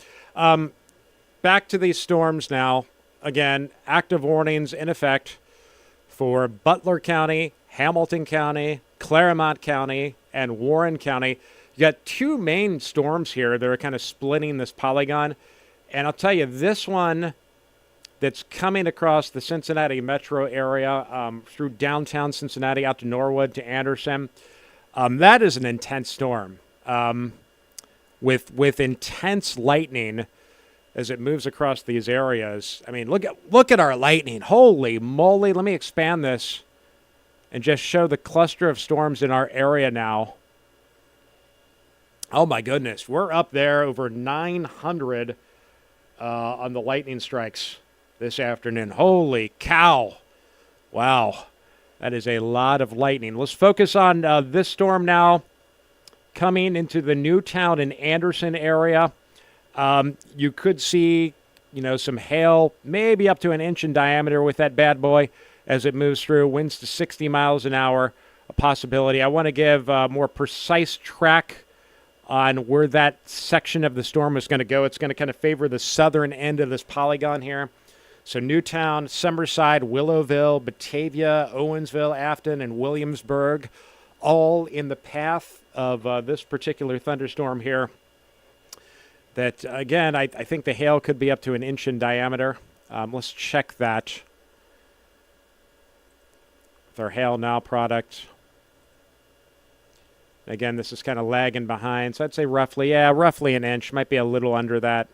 Back to these storms now. Again, active warnings in effect for Butler County, Hamilton County, Claremont County, and Warren County. You got two main storms here that are kind of splitting this polygon. And I'll tell you, this one that's coming across the Cincinnati metro area through downtown Cincinnati out to Norwood to Anderson, that is an intense storm with intense lightning as it moves across these areas. I mean, look at our lightning. Holy moly. Let me expand this and just show the cluster of storms in our area now. Oh, my goodness. We're up there over 900 on the lightning strikes this afternoon. Holy cow. Wow. That is a lot of lightning. Let's focus on this storm now coming into the Newtown and Anderson area. You could see, some hail, maybe up to an inch in diameter with that bad boy as it moves through. Winds to 60 miles an hour, a possibility. I want to give a more precise track on where that section of the storm is going to go. It's going to kind of favor the southern end of this polygon here. So Newtown, Summerside, Willowville, Batavia, Owensville, Afton, and Williamsburg, all in the path of this particular thunderstorm here. That, again, I think the hail could be up to an inch in diameter. Let's check that with our Hail Now product. Again, this is kind of lagging behind, so I'd say roughly an inch. Might be a little under that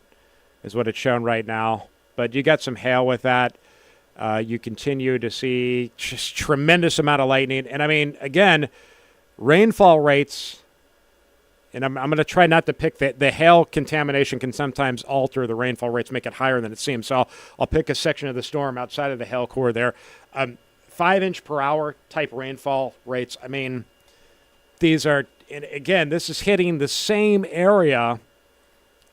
is what it's shown right now. But you got some hail with that. You continue to see just tremendous amount of lightning. And, I mean, again, rainfall rates, and I'm going to try not to pick the hail contamination can sometimes alter the rainfall rates, make it higher than it seems. So I'll pick a section of the storm outside of the hail core there. 5-inch per hour type rainfall rates. I mean, these are, and again, this is hitting the same area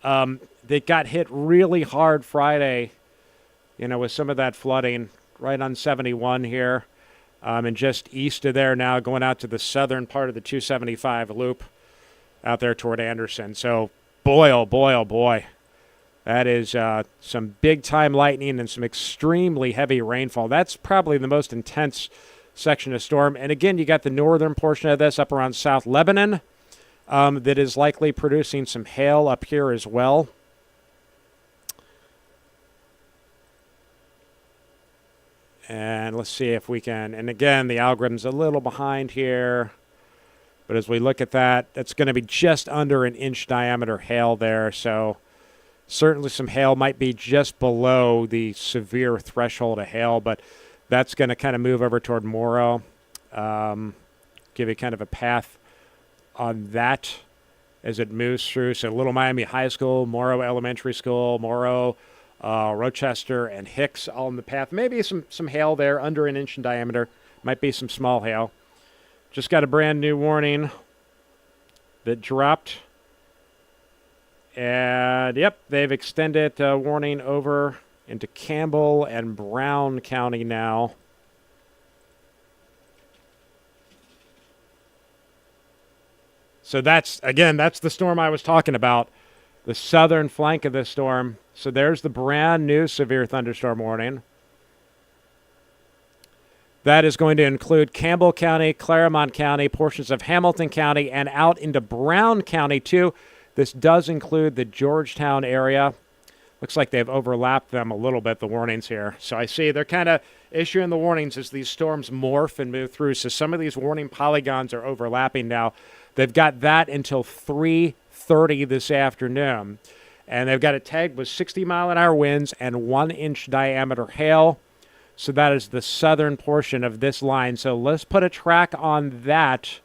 that got hit really hard Friday, with some of that flooding right on 71 here. And just east of there now, going out to the southern part of the 275 loop out there toward Anderson. So, boy, oh boy, oh boy. That is some big-time lightning and some extremely heavy rainfall. That's probably the most intense section of storm. And again, you got the northern portion of this up around South Lebanon that is likely producing some hail up here as well. And let's see if we can, and again, the algorithm's a little behind here. But as we look at that, that's going to be just under an inch diameter hail there. So certainly some hail might be just below the severe threshold of hail, but that's going to kind of move over toward Morrow. Give you kind of a path on that as it moves through. So Little Miami High School, Morrow Elementary School, Morrow, Rochester, and Hicks all in the path. Maybe some hail there under an inch in diameter. Might be some small hail. Just got a brand new warning that dropped. And, yep, they've extended warning over into Campbell and Brown County now. So that's the storm I was talking about, the southern flank of this storm. So there's the brand new severe thunderstorm warning. That is going to include Campbell County, Claremont County, portions of Hamilton County, and out into Brown County, too. This does include the Georgetown area. Looks like they've overlapped them a little bit, the warnings here. So I see they're kind of issuing the warnings as these storms morph and move through. So some of these warning polygons are overlapping now. They've got that until 3:30 this afternoon. And they've got it tagged with 60-mile-an-hour winds and 1-inch diameter hail. So that is the southern portion of this line. So let's put a track on that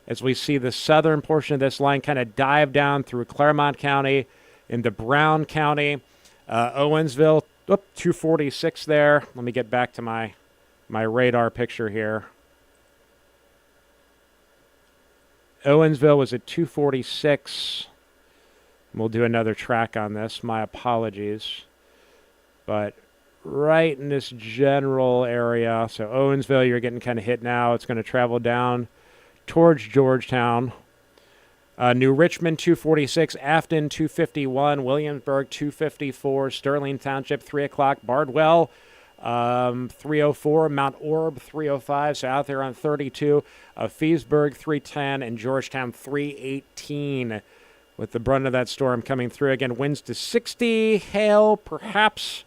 as we see the southern portion of this line kind of dive down through Claremont County into Brown County. Owensville, 246 there. Let me get back to my radar picture here. Owensville was at 246. We'll do another track on this. My apologies. But right in this general area, so Owensville, you're getting kind of hit now. It's going to travel down towards Georgetown. New Richmond, 246. Afton, 251. Williamsburg, 254. Sterling Township, 3 o'clock. Bardwell, 304. Mount Orb, 305. So out there on 32. Feesburg, 310. And Georgetown, 318. With the brunt of that storm coming through. Again, winds to 60. Hail, perhaps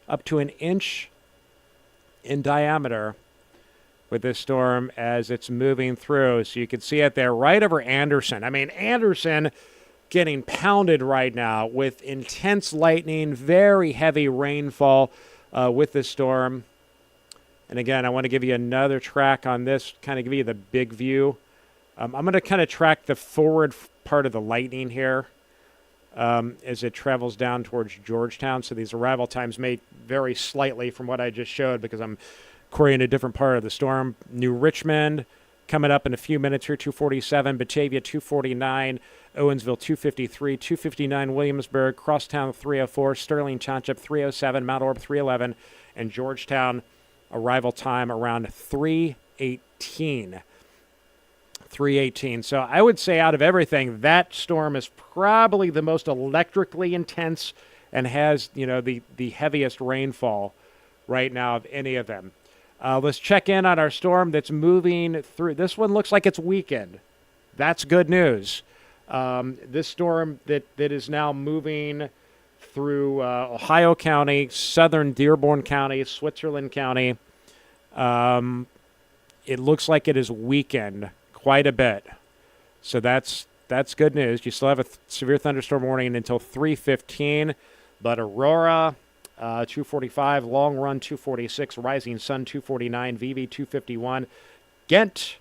up to an inch in diameter with this storm as it's moving through. So you can see it there right over Anderson. I mean, Anderson getting pounded right now with intense lightning, very heavy rainfall with this storm. And again, I want to give you another track on this, kind of give you the big view. I'm going to kind of track the forward part of the lightning here as it travels down towards Georgetown. So these arrival times may vary slightly from what I just showed because I'm querying a different part of the storm. New Richmond coming up in a few minutes here, 247. Batavia, 249. Owensville, 253. 259 Williamsburg. Crosstown, 304. Sterling Township, 307. Mount Orb, 311. And Georgetown, arrival time around 318. 318. So I would say out of everything, that storm is probably the most electrically intense and has, the heaviest rainfall right now of any of them. Let's check in on our storm that's moving through. This one looks like it's weakened. That's good news. This storm that is now moving through Ohio County, southern Dearborn County, Switzerland County, it looks like it is weakened quite a bit. So that's good news. You still have a severe thunderstorm warning until 3:15, but Aurora 245, Long Run 246, Rising Sun 249, VV 251, Ghent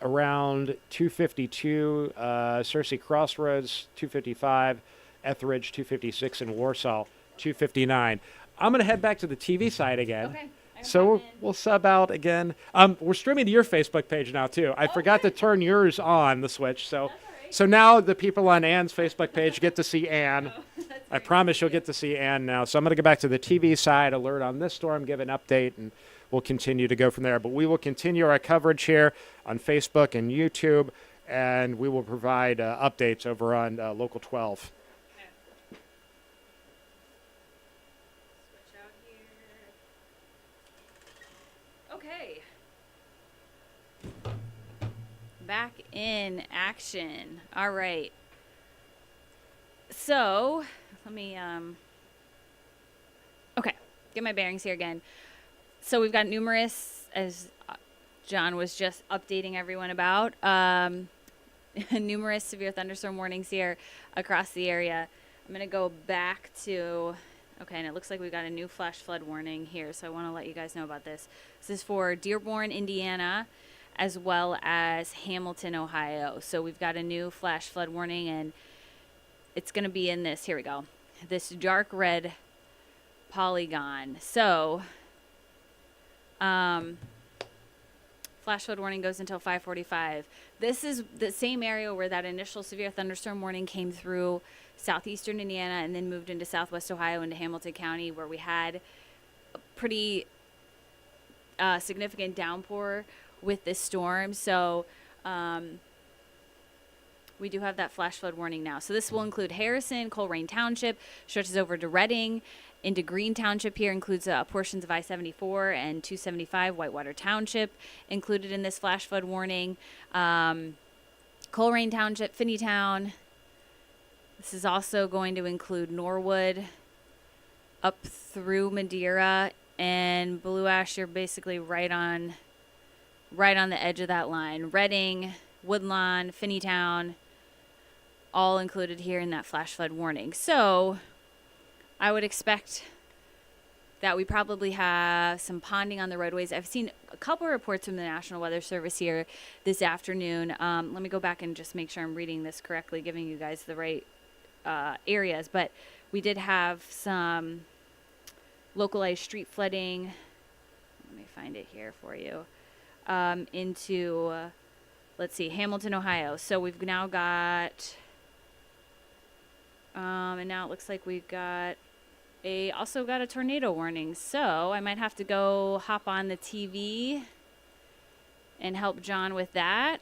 around 252, Cersei Crossroads 255, Etheridge 256, and Warsaw 259. I'm going to head back to the TV side again. Okay. So we'll sub out again. We're streaming to your Facebook page now too. I forgot to turn yours on the switch, so so now the people on Anne's Facebook page get to see Anne. I promise you'll get to see Anne now. So I'm going to go back to the TV side, alert on this storm, give an update, and we'll continue to go from there. But we will continue our coverage here on Facebook and YouTube, and we will provide updates over on Local 12. Switch out here. Okay. Back in action. All right. So, let me okay, get my bearings here again. So we've got numerous, as John was just updating everyone about, numerous severe thunderstorm warnings here across the area. I'm going to go back to, okay, and it looks like we've got a new flash flood warning here, so I want to let you guys know about this. This is for Dearborn, Indiana, as well as Hamilton, Ohio. So we've got a new flash flood warning, and it's going to be in this, here we go, this dark red polygon. So, flash flood warning goes until 5:45. This is the same area where that initial severe thunderstorm warning came through southeastern Indiana and then moved into southwest Ohio into Hamilton County, where we had a pretty significant downpour with this storm. So we do have that flash flood warning now. So this will include Harrison, Colerain Township, stretches over to Reading, into Green Township here, includes portions of I-74 and 275, Whitewater Township included in this flash flood warning. Colerain Township, Finneytown. This is also going to include Norwood, up through Madeira, and Blue Ash. You're basically right on the edge of that line. Reading, Woodlawn, Finneytown, all included here in that flash flood warning. So I would expect that we probably have some ponding on the roadways. I've seen a couple of reports from the National Weather Service here this afternoon. Let me go back and just make sure I'm reading this correctly, giving you guys the right areas. But we did have some localized street flooding. Let me find it here for you. Into, let's see, Hamilton, Ohio. So we've now got, and now it looks like we've got also got a tornado warning. So I might have to go hop on the TV and help John with that.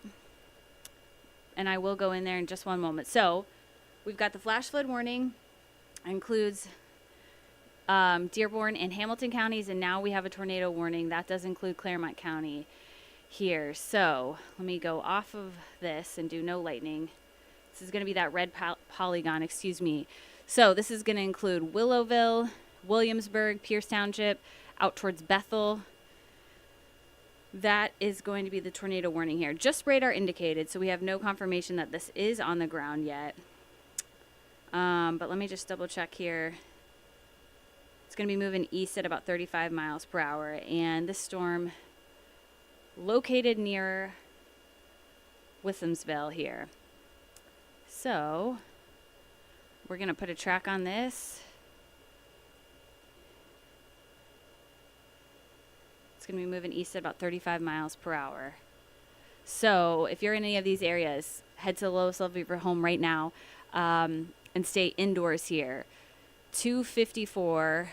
And I will go in there in just one moment. So we've got the flash flood warning, includes Dearborn and Hamilton counties, and now we have a tornado warning. That does include Claremont County here. So let me go off of this and do no lightning. This is going to be that red polygon, excuse me. So this is going to include Willowville, Williamsburg, Pierce Township, out towards Bethel. That is going to be the tornado warning here. Just radar indicated, so we have no confirmation that this is on the ground yet. But let me just double check here. It's going to be moving east at about 35 miles per hour, and this storm located near Withamsville here. So we're going to put a track on this. It's going to be moving east at about 35 miles per hour. So if you're in any of these areas, head to the lowest level of your home right now and stay indoors here. 254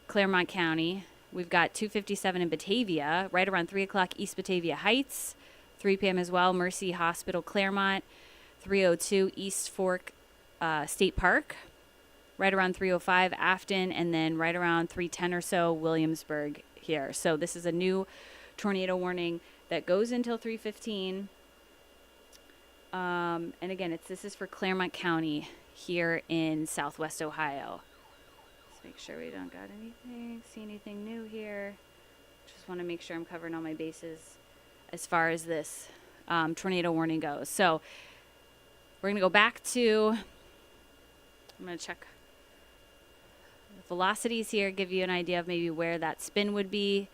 Claremont County. We've got 257 in Batavia, right around 3 o'clock East Batavia Heights, 3 p.m. as well, Mercy Hospital, Claremont, 302 East Fork State Park, right around 305 Afton, and then right around 310 or so Williamsburg here. So this is a new tornado warning that goes until 3:15. And again, this is for Claremont County here in Southwest Ohio. Let's make sure we don't got anything, see anything new here. Just want to make sure I'm covering all my bases as far as this tornado warning goes. So we're going to go back to, I'm going to check the velocities here, give you an idea of maybe where that spin would be.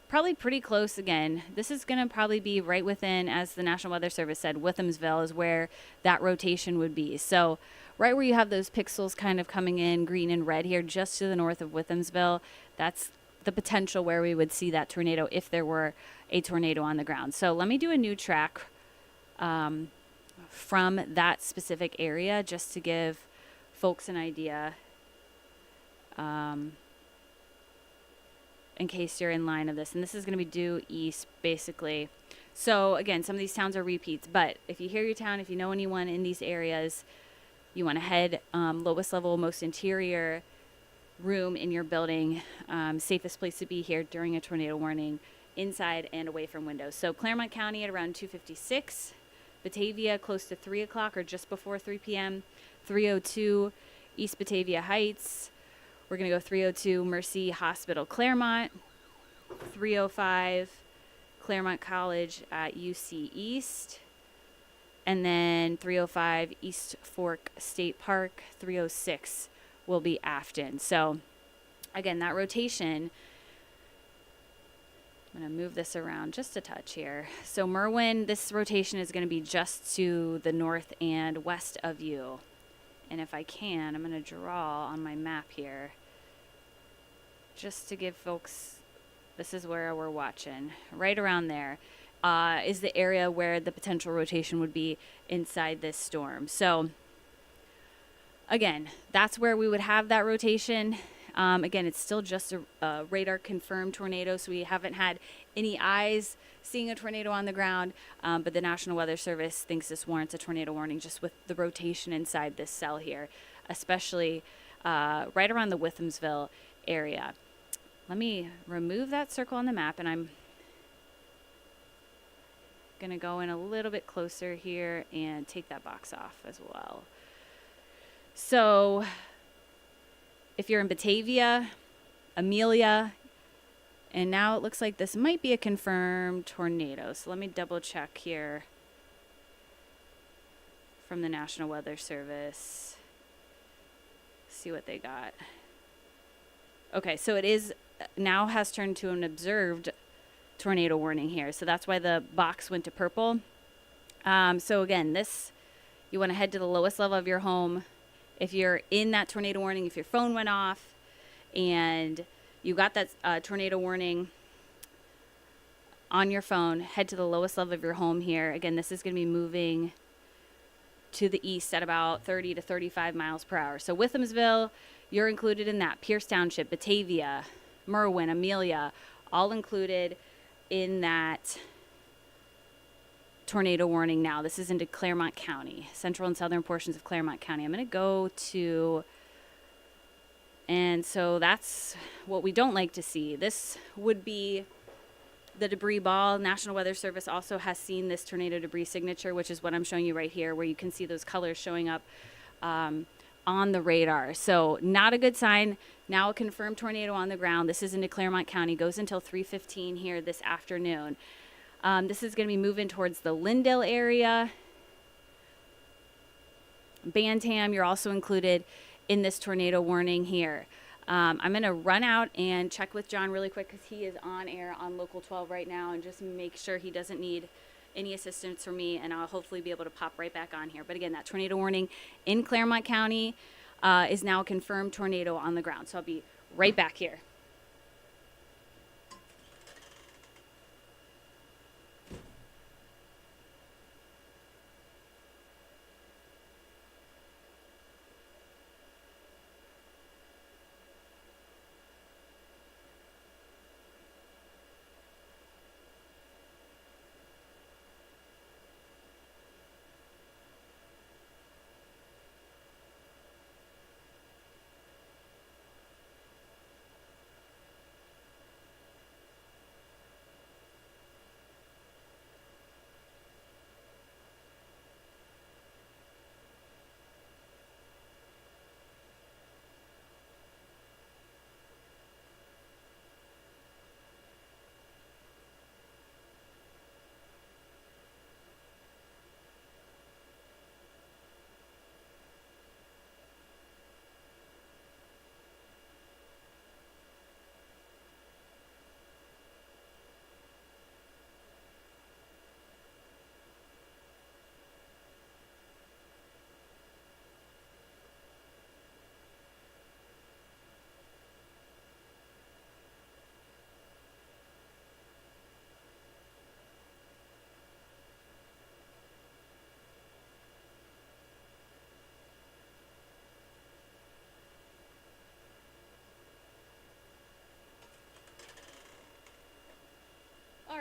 Probably pretty close again. This is going to probably be right within, as the National Weather Service said, Withamsville is where that rotation would be. So right where you have those pixels kind of coming in green and red here, just to the north of Withamsville, that's the potential where we would see that tornado if there were a tornado on the ground. So let me do a new track from that specific area just to give folks an idea. In case you're in line of this, and this is going to be due east basically. So again, some of these towns are repeats, but if you hear your town, if you know anyone in these areas, you want to head lowest level, most interior room in your building, safest place to be here during a tornado warning, inside and away from windows. So Claremont County at around 2:56, Batavia close to 3 o'clock or just before 3 p.m., 3:02 East Batavia Heights. We're going to go 3:02 Mercy Hospital Claremont, 3:05 Claremont College at UC East, and then 3:05 East Fork State Park, 3:06 will be Afton. So again, that rotation, I'm going to move this around just a touch here. So Merwin, this rotation is going to be just to the north and west of you. And if I can, I'm going to draw on my map here just to give folks, this is where we're watching. Right around there is the area where the potential rotation would be inside this storm. So again, that's where we would have that rotation. Again, it's still just a radar confirmed tornado, so we haven't had any eyes seeing a tornado on the ground, but the National Weather Service thinks this warrants a tornado warning just with the rotation inside this cell here, especially right around the Withamsville area. Let me remove that circle on the map, and I'm going to go in a little bit closer here and take that box off as well. So if you're in Batavia, Amelia, and now it looks like this might be a confirmed tornado. So let me double check here from the National Weather Service. See what they got. Okay, so it is now has turned to an observed tornado warning here. So that's why the box went to purple. So again, this, you want to head to the lowest level of your home. If you're in that tornado warning, if your phone went off and you got that tornado warning on your phone, head to the lowest level of your home here. Again, this is going to be moving to the east at about 30 to 35 miles per hour. So Withamsville, you're included in that. Pierce Township, Batavia, Merwin, Amelia, all included in that tornado warning now. This is into Claremont County, central and southern portions of Claremont County. I'm going to go to, and so that's what we don't like to see. This would be the debris ball. National Weather Service also has seen this tornado debris signature, which is what I'm showing you right here, where you can see those colors showing up on the radar. So not a good sign. Now a confirmed tornado on the ground. This is into Claremont County, goes until 3:15 here this afternoon. This is going to be moving towards the Lindale area. Bantam, you're also included in this tornado warning here. I'm going to run out and check with John really quick because he is on air on Local 12 right now, and just make sure he doesn't need any assistance from me, and I'll hopefully be able to pop right back on here. But again, that tornado warning in Claremont County is now a confirmed tornado on the ground. So I'll be right back here.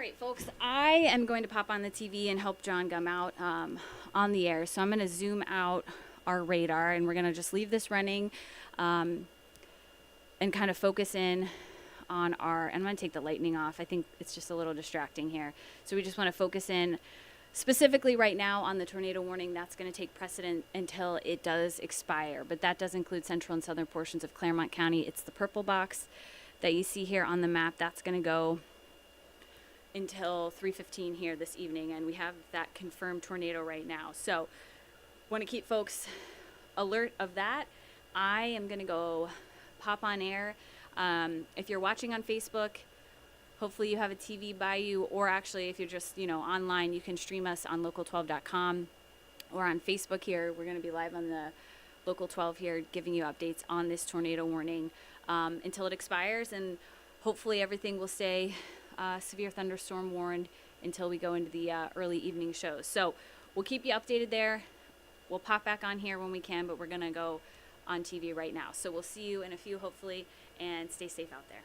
right, folks, I am going to pop on the TV and help John Gum out on the air. So I'm going to zoom out our radar, and we're going to just leave this running and kind of focus in on I'm going to take the lightning off. I think it's just a little distracting here. So we just want to focus in specifically right now on the tornado warning. That's going to take precedent until it does expire. But that does include central and southern portions of Claremont County. It's the purple box that you see here on the map. That's going to go until 3:15 here this evening, and we have that confirmed tornado right now. So want to keep folks alert of that. I am going to go pop on air. If you're watching on Facebook, hopefully you have a TV by you, or actually if you're just, online, you can stream us on local12.com or on Facebook here. We're going to be live on the Local 12 here giving you updates on this tornado warning until it expires, and hopefully everything will stay severe thunderstorm warned until we go into the early evening shows. So we'll keep you updated there. We'll pop back on here when we can, but we're going to go on TV right now. So we'll see you in a few, hopefully, and stay safe out there.